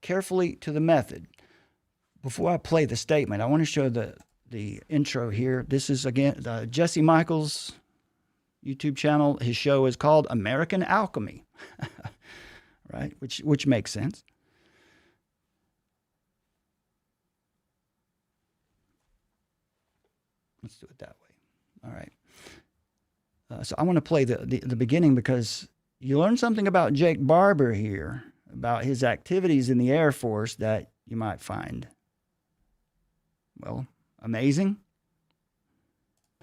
carefully to the method. Before I play the statement, I want to show the intro here. This is, again, Jesse Michaels' YouTube channel. His show is called American Alchemy, right? Which makes sense. Let's do it that way. All right. So I want to play the beginning because you learn something about Jake Barber here, about his activities in the Air Force that you might find, well, amazing.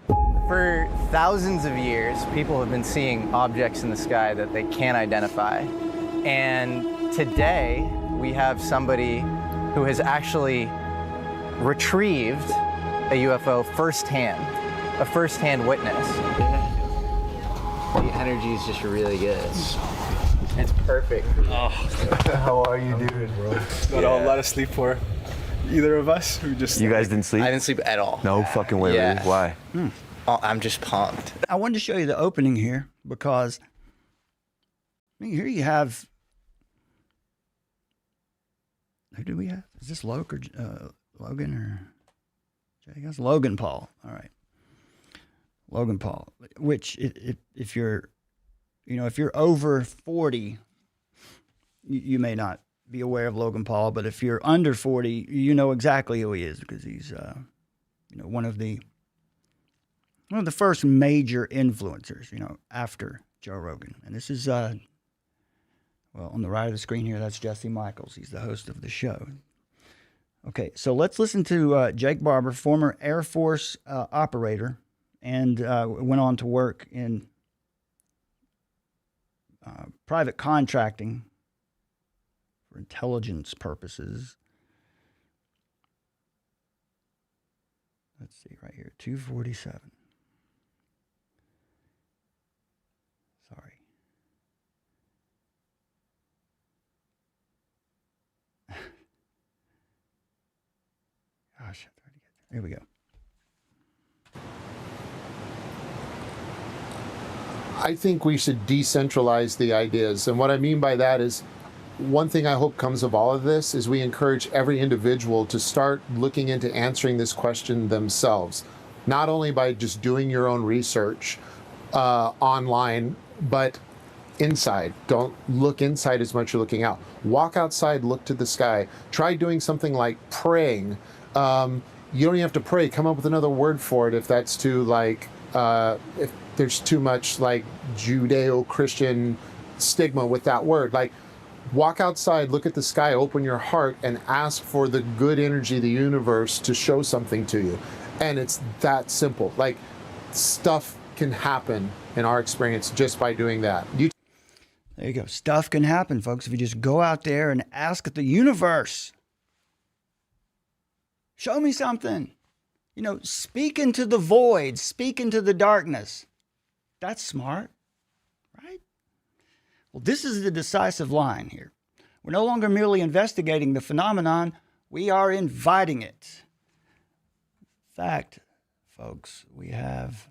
For thousands of years, people have been seeing objects in the sky that they can't identify. And today, we have somebody who has actually retrieved a UFO firsthand, a firsthand witness. The energy is just really good. It's perfect. Oh. How are you, dude? Not a lot of sleep for either of us. You guys didn't sleep? I didn't sleep at all. No fucking way, Yeah. really? Why? Oh, I'm just pumped. I wanted to show you the opening here because here you have, who do we have? Is this Logan or Jake? That's Logan Paul. All right. Logan Paul, which if you're, if you're over 40, you may not be aware of Logan Paul, but if you're under 40, you know exactly who he is because he's, one of the first major influencers, after Joe Rogan. And this is, on the right of the screen here, that's Jesse Michaels. He's the host of the show. Okay, so let's listen to Jake Barber, former Air Force operator, and went on to work in private contracting for intelligence purposes. Let's see right here, 247. Sorry. Gosh, I tried to get there. Here we go. I think we should decentralize the ideas. And what I mean by that is, one thing I hope comes of all of this is we encourage every individual to start looking into answering this question themselves, not only by just doing your own research online, but inside. Don't look inside as much as you're looking out. Walk outside, look to the sky. Try doing something like praying. You don't even have to pray. Come up with another word for it if that's too like, if there's too much like Judeo-Christian stigma with that word. Like, walk outside, look at the sky, open your heart, and ask for the good energy of the universe to show something to you. And it's that simple. Like, stuff can happen in our experience just by doing that. There you go. Stuff can happen, folks, if you just go out there and ask the universe. Show me something. You know, speak into the void, speak into the darkness. That's smart, right? Well, this is the decisive line here. We're no longer merely investigating the phenomenon, we are inviting it. In fact, folks, we have,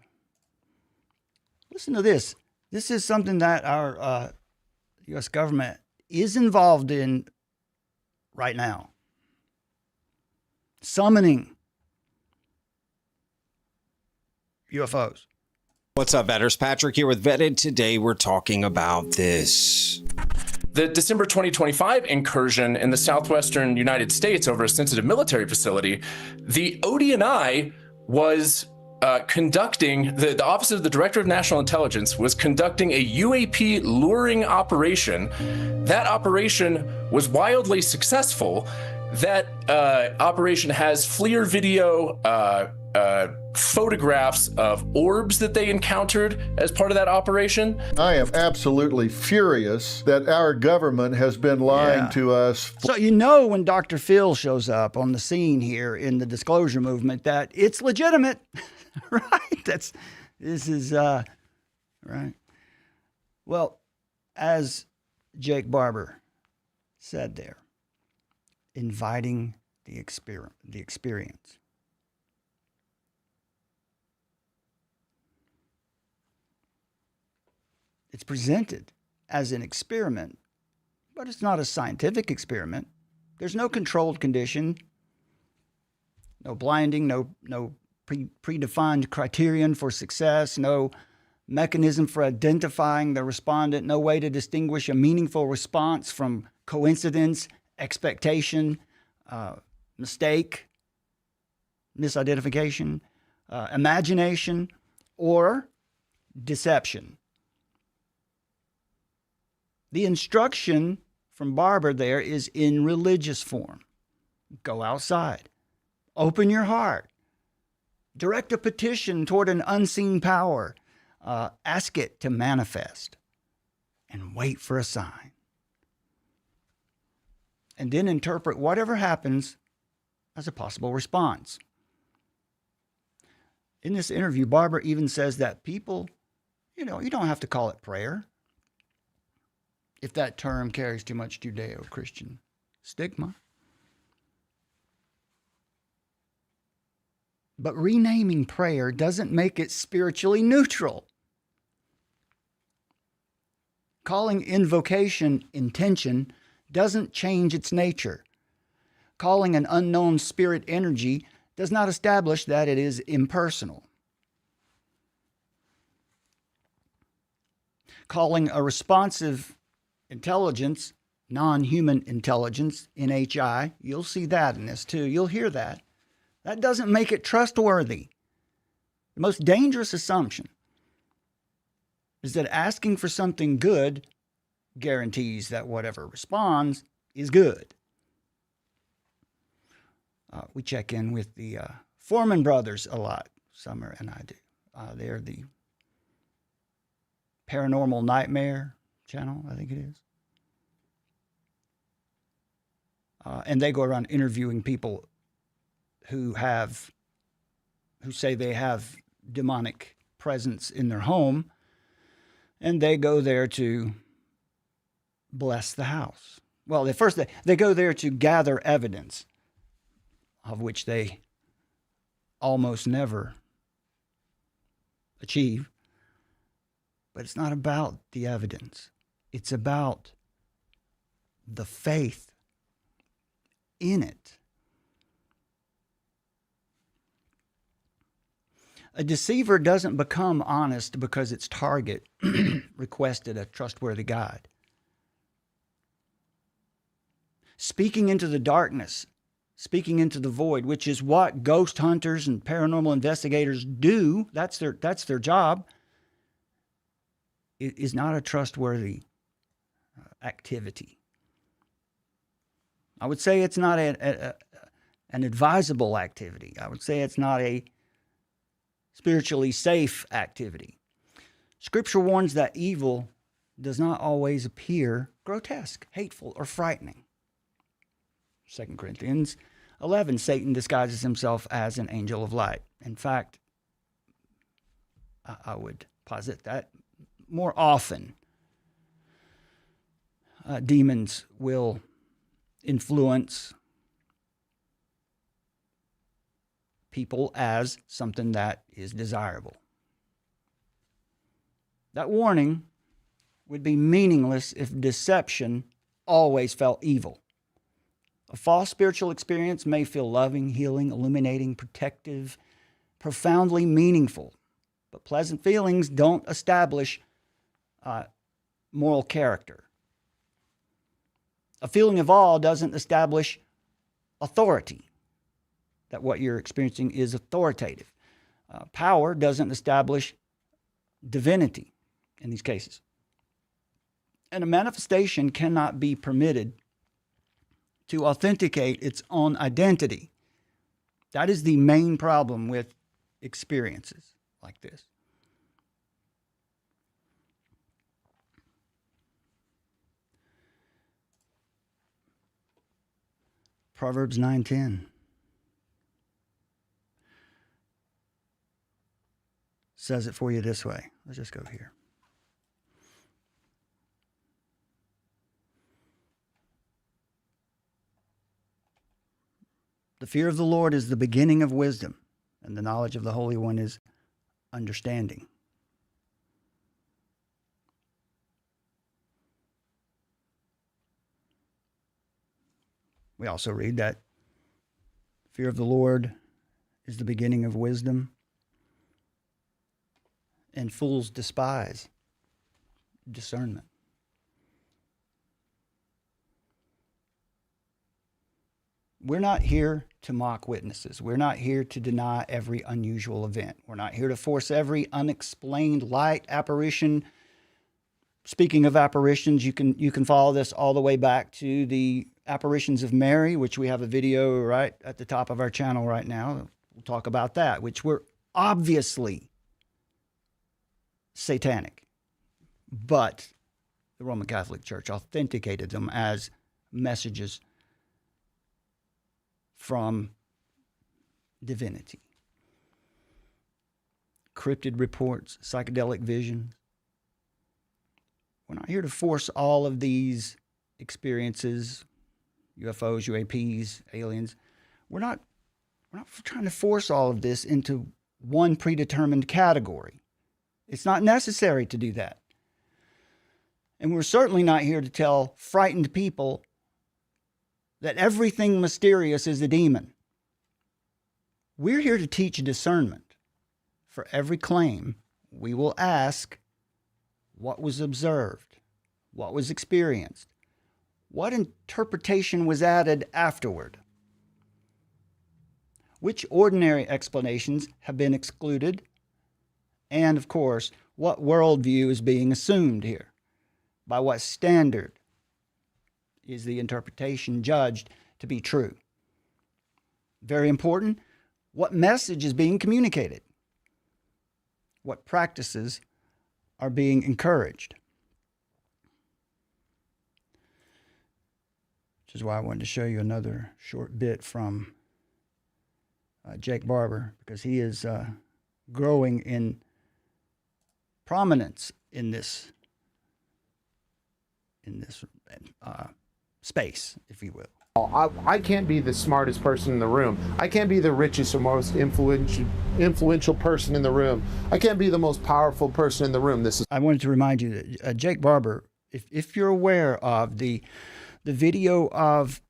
listen to this. This is something that our U.S. government is involved in right now. Summoning UFOs. What's up, Vetters? Patrick here with Vetted. Today we're talking about this. The December 2025 incursion in the southwestern United States over a sensitive military facility, the ODNI was conducting, the Office of the Director of National Intelligence was conducting a UAP luring operation. That operation was wildly successful. That operation has FLIR video photographs of orbs that they encountered as part of that operation. I am absolutely furious that our government has been lying to us. So you know when Dr. Phil shows up on the scene here in the disclosure movement that it's legitimate, right? This is right. Well, as Jake Barber said there, inviting the experience. It's presented as an experiment, but it's not a scientific experiment. There's no controlled condition, no blinding, no predefined criterion for success, no mechanism for identifying the respondent, no way to distinguish a meaningful response from coincidence, expectation, mistake, misidentification, imagination, or deception. The instruction from Barber there is in religious form. Go outside. Open your heart. Direct a petition toward an unseen power. Ask it to manifest. And wait for a sign. And then interpret whatever happens as a possible response. In this interview, Barber even says that people, you don't have to call it prayer if that term carries too much Judeo-Christian stigma. But renaming prayer doesn't make it spiritually neutral. Calling invocation intention doesn't change its nature. Calling an unknown spirit energy does not establish that it is impersonal. Calling a responsive intelligence, non-human intelligence, NHI, you'll see that in this too. You'll hear that. That doesn't make it trustworthy. The most dangerous assumption is that asking for something good guarantees that whatever responds is good. We check in with the Foreman brothers a lot, Summer and I do. They're the Paranormal Nightmare channel, I think it is. And they go around interviewing people who say they have demonic presence in their home, and they go there to bless the house. Well, they go there to gather evidence, of which they almost never achieve. But it's not about the evidence. It's about the faith in it. A deceiver doesn't become honest because its target requested a trustworthy guide. Speaking into the darkness, speaking into the void, which is what ghost hunters and paranormal investigators do, that's their job, it is not a trustworthy activity. I would say it's not an advisable activity. I would say it's not a spiritually safe activity. Scripture warns that evil does not always appear grotesque, hateful, or frightening. 2 Corinthians 11, Satan disguises himself as an angel of light. In fact, I would posit that more often demons will influence people as something that is desirable. That warning would be meaningless if deception always felt evil. A false spiritual experience may feel loving, healing, illuminating, protective, profoundly meaningful, but pleasant feelings don't establish moral character. A feeling of awe doesn't establish authority, that what you're experiencing is authoritative. Power doesn't establish divinity in these cases. And a manifestation cannot be permitted to authenticate its own identity. That is the main problem with experiences like this. Proverbs 9:10 says it for you this way. Let's just go here. The fear of the Lord is the beginning of wisdom, and the knowledge of the Holy One is understanding. We also read that fear of the Lord is the beginning of wisdom, and fools despise discernment. We're not here to mock witnesses. We're not here to deny every unusual event. We're not here to force every unexplained light apparition. Speaking of apparitions, you can follow this all the way back to the apparitions of Mary, which we have a video right at the top of our channel right now. We'll talk about that, which were obviously satanic. But the Roman Catholic Church authenticated them as messages from divinity. Cryptid reports, psychedelic visions. We're not here to force all of these experiences, UFOs, UAPs, aliens. We're not trying to force all of this into one predetermined category. It's not necessary to do that. And we're certainly not here to tell frightened people that everything mysterious is a demon. We're here to teach discernment. For every claim, we will ask what was observed, what was experienced, what interpretation was added afterward, which ordinary explanations have been excluded, and of course, what worldview is being assumed here, by what standard is the interpretation judged to be true. Very important, what message is being communicated? What practices are being encouraged? Which is why I wanted to show you another short bit from Jake Barber, because he is growing in prominence in this space, if you will. I can't be the smartest person in the room. I can't be the richest or most influential person in the room. I can't be the most powerful person in the room. I wanted to remind you that Jake Barber, if you're aware of the video of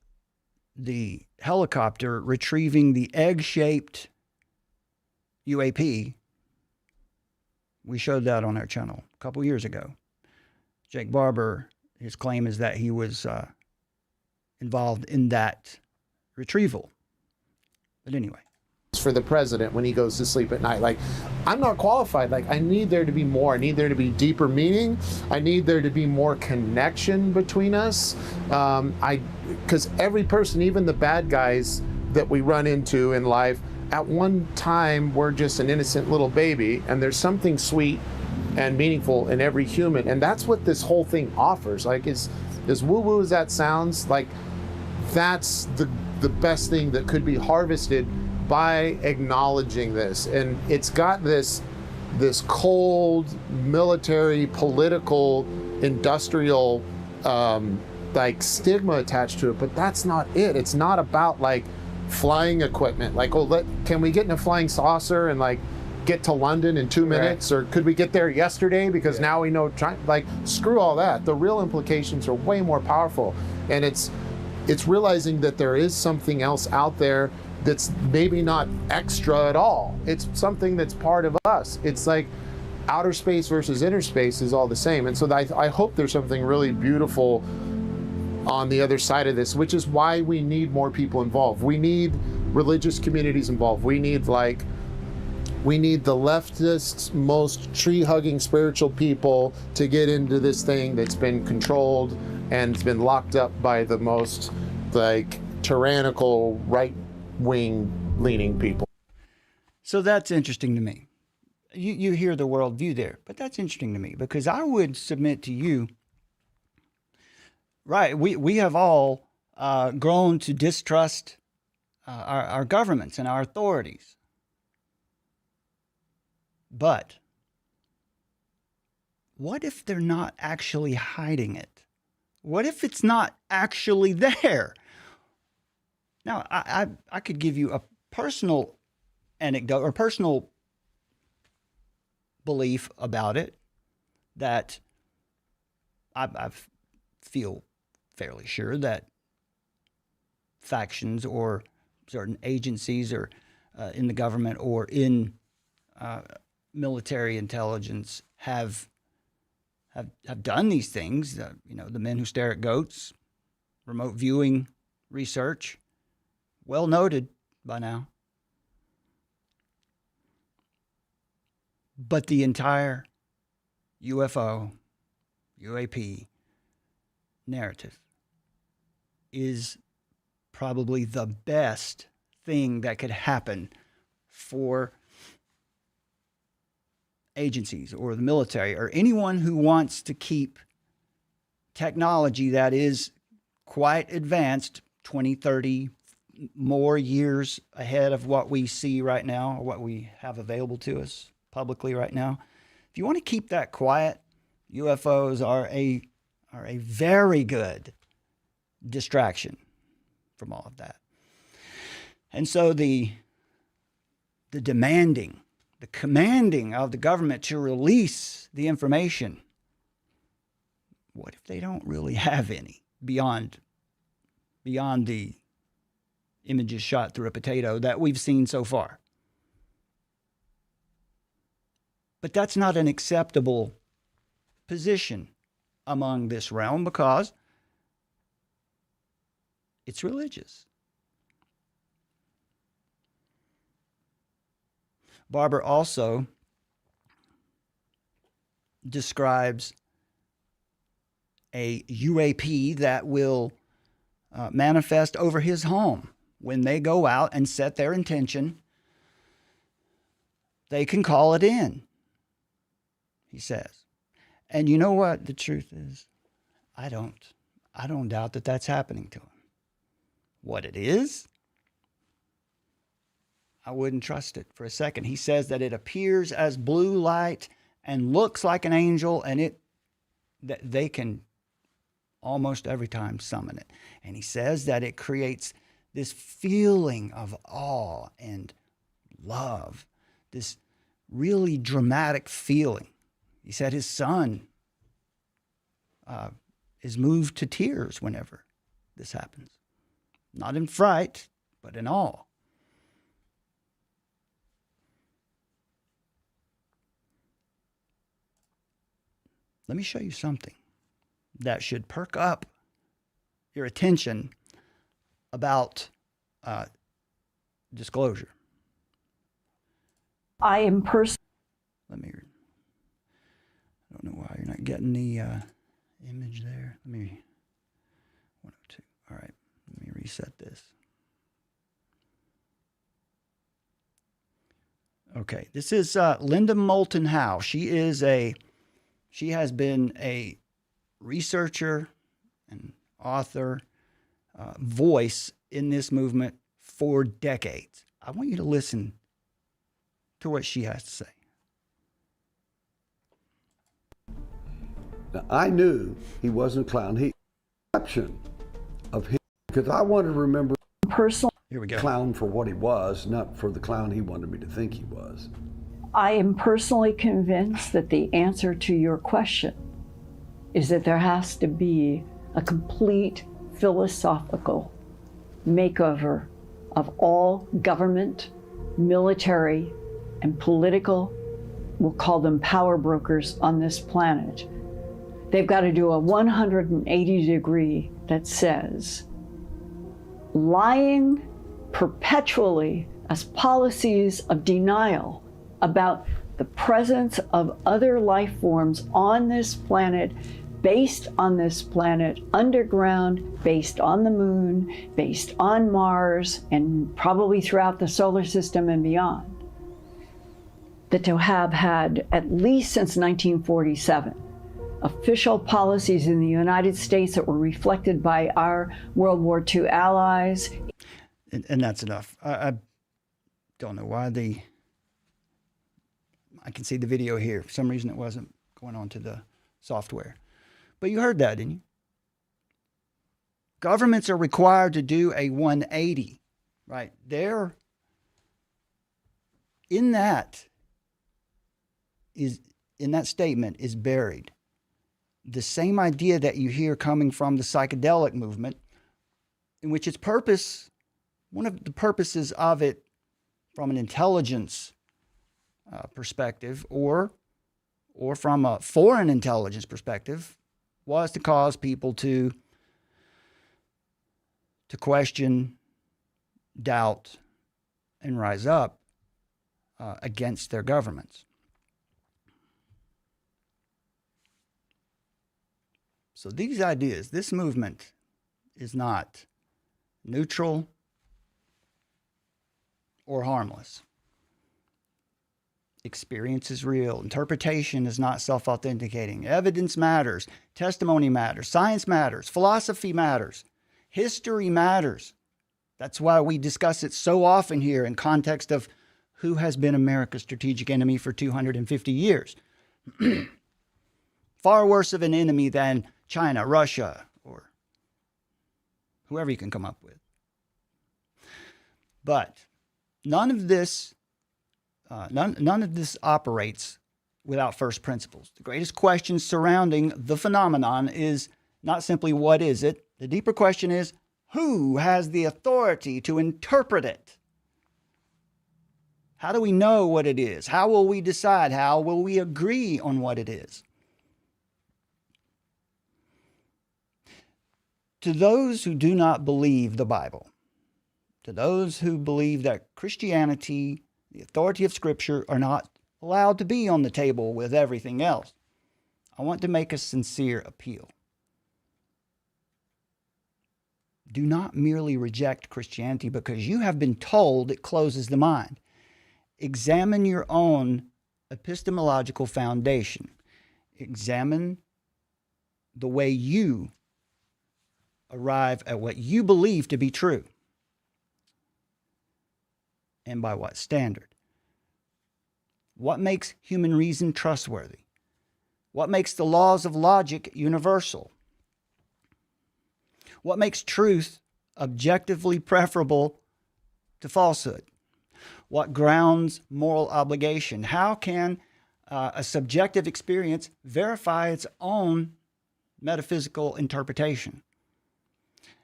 the helicopter retrieving the egg-shaped UAP, we showed that on our channel a couple years ago. Jake Barber, his claim is that he was involved in that retrieval. But anyway. For the president when he goes to sleep at night. Like, I'm not qualified. Like, I need there to be more. I need there to be deeper meaning. I need there to be more connection between us. Because every person, even the bad guys that we run into in life, at one time we're just an innocent little baby, and there's something sweet and meaningful in every human. And that's what this whole thing offers. Like, as woo-woo as that sounds, like, that's the best thing that could be harvested by acknowledging this. And it's got this cold military, political, industrial like stigma attached to it, but that's not it. It's not about like flying equipment. Like, oh, can we get in a flying saucer and like get to London in 2 minutes? Or could we get there yesterday because now we know, like, screw all that. The real implications are way more powerful. And it's realizing that there is something else out there that's maybe not extra at all. It's something that's part of us. It's like outer space versus inner space is all the same. And so I hope there's something really beautiful on the other side of this, which is why we need more people involved. We need religious communities involved. We need the leftist, most tree-hugging spiritual people to get into this thing that's been controlled and it's been locked up by the most like tyrannical right-wing leaning people. So that's interesting to me. You hear the worldview there, but that's interesting to me because I would submit to you, right, we have all grown to distrust our governments and our authorities. But what if they're not actually hiding it? What if it's not actually there? Now, I could give you a personal anecdote or personal belief about it that I feel fairly sure that factions or certain agencies or in the government or in military intelligence have done these things. The men who stare at goats, remote viewing research, well noted by now. But the entire UFO, UAP narrative is probably the best thing that could happen for agencies or the military or anyone who wants to keep technology that is quite advanced, 20, 30 more years ahead of what we see right now or what we have available to us publicly right now. If you want to keep that quiet, UFOs are a very good distraction from all of that. And so the commanding of the government to release the information, what if they don't really have any beyond the images shot through a potato that we've seen so far? But that's not an acceptable position among this realm because it's religious. Barber also describes a UAP that will manifest over his home. When they go out and set their intention, they can call it in, he says. And you know what the truth is? I don't doubt that that's happening to him. What it is, I wouldn't trust it for a second. He says that it appears as blue light and looks like an angel, and that they can almost every time summon it. And he says that it creates this feeling of awe and love, this really dramatic feeling. He said his son is moved to tears whenever this happens. Not in fright, but in awe. Let me show you something that should perk up your attention about disclosure. I am Let me. I don't know why you're not getting the image there. Let me. 102. All right. Let me reset this. Okay. This is Linda Moulton Howe. She has been a researcher and author, voice in this movement for decades. I want you to listen to what she has to say. Now, I knew he wasn't a clown. He perception of him, because I wanted to remember personal. Here we go. Clown for what he was, not for the clown he wanted me to think he was. I am personally convinced that the answer to your question is that there has to be a complete philosophical makeover of all government, military, and political, we'll call them power brokers on this planet. They've got to do a 180 degree that says lying perpetually as policies of denial about the presence of other life forms on this planet, based on this planet, underground, based on the moon, based on Mars, and probably throughout the solar system and beyond. That to have had, at least since 1947, official policies in the United States that were reflected by our World War II allies. And that's enough. I don't know why I can see the video here. For some reason it wasn't going on to the software. But you heard that, didn't you? Governments are required to do a 180, right? In that statement is buried the same idea that you hear coming from the psychedelic movement, in which its purpose, one of the purposes of it from an intelligence perspective or from a foreign intelligence perspective, was to cause people to question, doubt, and rise up against their governments. So these ideas, this movement is not neutral or harmless. Experience is real. Interpretation is not self-authenticating. Evidence matters. Testimony matters. Science matters. Philosophy matters. History matters. That's why we discuss it so often here in context of who has been America's strategic enemy for 250 years. Far worse of an enemy than China, Russia, or whoever you can come up with. But none of this operates without first principles. The greatest question surrounding the phenomenon is not simply what is it. The deeper question is, who has the authority to interpret it? How do we know what it is? How will we decide? How will we agree on what it is? To those who do not believe the Bible, to those who believe that Christianity, the authority of Scripture, are not allowed to be on the table with everything else, I want to make a sincere appeal. Do not merely reject Christianity because you have been told it closes the mind. Examine your own epistemological foundation. Examine the way you arrive at what you believe to be true. And by what standard? What makes human reason trustworthy? What makes the laws of logic universal? What makes truth objectively preferable to falsehood? What grounds moral obligation? How can a subjective experience verify its own metaphysical interpretation?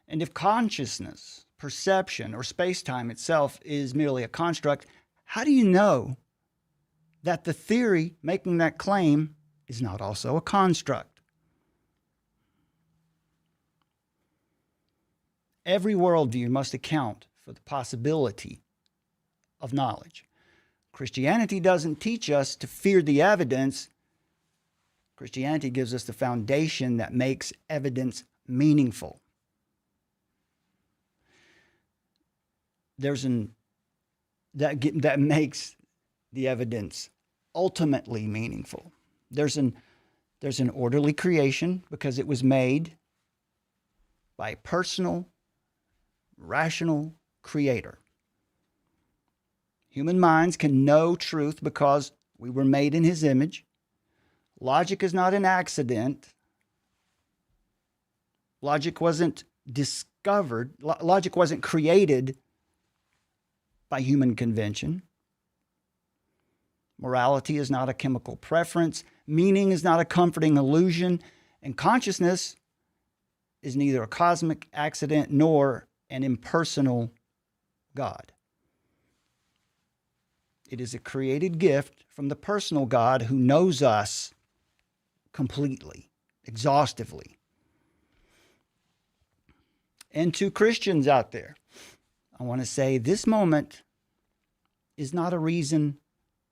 And if consciousness, perception, or space-time itself is merely a construct, how do you know that the theory making that claim is not also a construct? Every worldview must account for the possibility of knowledge. Christianity doesn't teach us to fear the evidence. Christianity gives us the foundation that makes evidence meaningful. That makes the evidence ultimately meaningful. There's an orderly creation because it was made by a personal, rational creator. Human minds can know truth because we were made in his image. Logic is not an accident. Logic wasn't discovered. Logic wasn't created by human convention. Morality is not a chemical preference. Meaning is not a comforting illusion. And consciousness is neither a cosmic accident nor an impersonal God. It is a created gift from the personal God who knows us completely, exhaustively. And to Christians out there, I want to say this moment is not a reason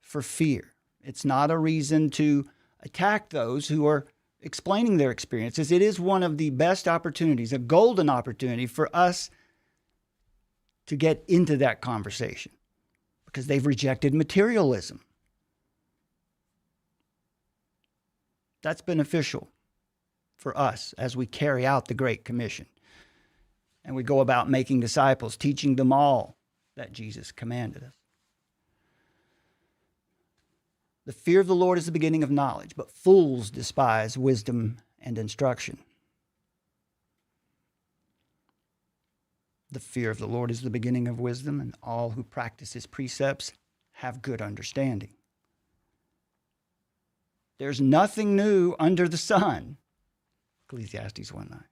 for fear. It's not a reason to attack those who are explaining their experiences. It is one of the best opportunities, a golden opportunity for us to get into that conversation because they've rejected materialism. That's beneficial for us as we carry out the Great Commission. And we go about making disciples, teaching them all that Jesus commanded us. The fear of the Lord is the beginning of knowledge, but fools despise wisdom and instruction. The fear of the Lord is the beginning of wisdom, and all who practice his precepts have good understanding. There's nothing new under the sun. Ecclesiastes 1:9.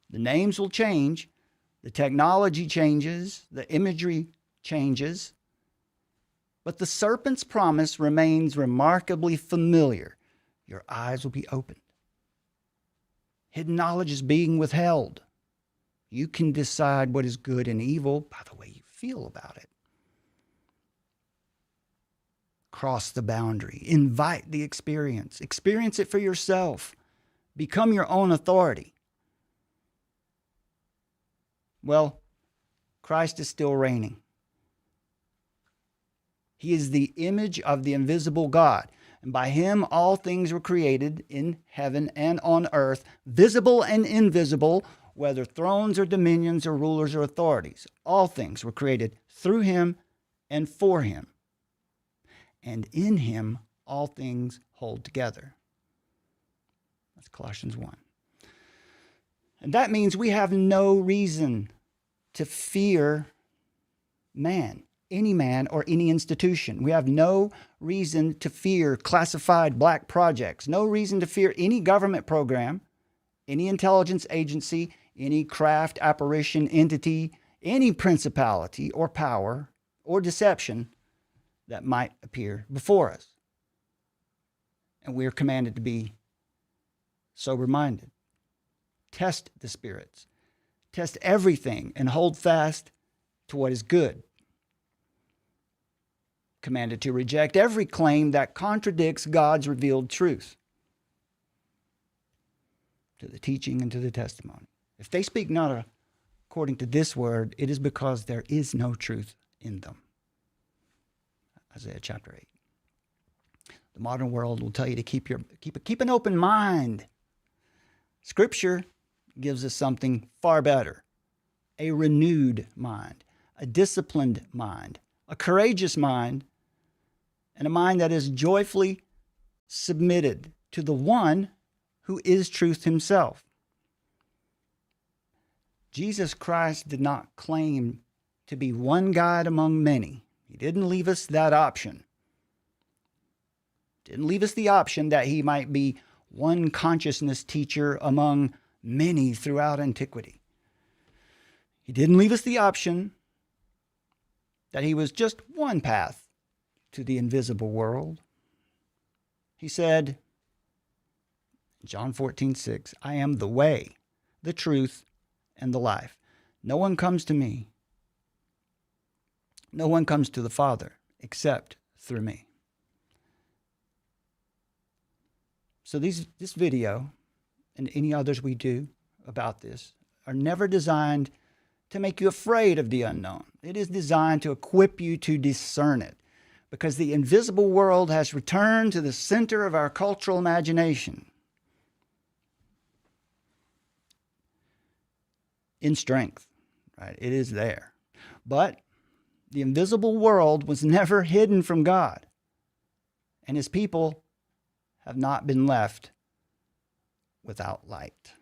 The names will change, the technology changes, the imagery changes, but the serpent's promise remains remarkably familiar. Your eyes will be opened. Hidden knowledge is being withheld. You can decide what is good and evil by the way you feel about it. Cross the boundary. Invite the experience. Experience it for yourself. Become your own authority. Well, Christ is still reigning. He is the image of the invisible God, and by him all things were created in heaven and on earth, visible and invisible, whether thrones or dominions or rulers or authorities. All things were created through him and for him. And in him all things hold together. That's Colossians 1. And that means we have no reason to fear man, any man or any institution. We have no reason to fear classified black projects, no reason to fear any government program, any intelligence agency, any craft, apparition, entity, any principality or power or deception that might appear before us. And we are commanded to be sober-minded. Test the spirits. Test everything and hold fast to what is good. Commanded to reject every claim that contradicts God's revealed truth. To the teaching and to the testimony. If they speak not according to this word, it is because there is no truth in them. Isaiah chapter 8. The modern world will tell you to keep an open mind. Scripture gives us something far better. A renewed mind, a disciplined mind, a courageous mind, and a mind that is joyfully submitted to the one who is truth himself. Jesus Christ did not claim to be one God among many. He didn't leave us that option. Didn't leave us the option that he might be one consciousness teacher among many throughout antiquity. He didn't leave us the option that he was just one path to the invisible world. He said, John 14:6, I am the way, the truth, and the life. No one comes to me. No one comes to the Father except through me. So this video and any others we do about this are never designed to make you afraid of the unknown. It is designed to equip you to discern it, because the invisible world has returned to the center of our cultural imagination in strength, right? It is there. But the invisible world was never hidden from God, and his people have not been left without light.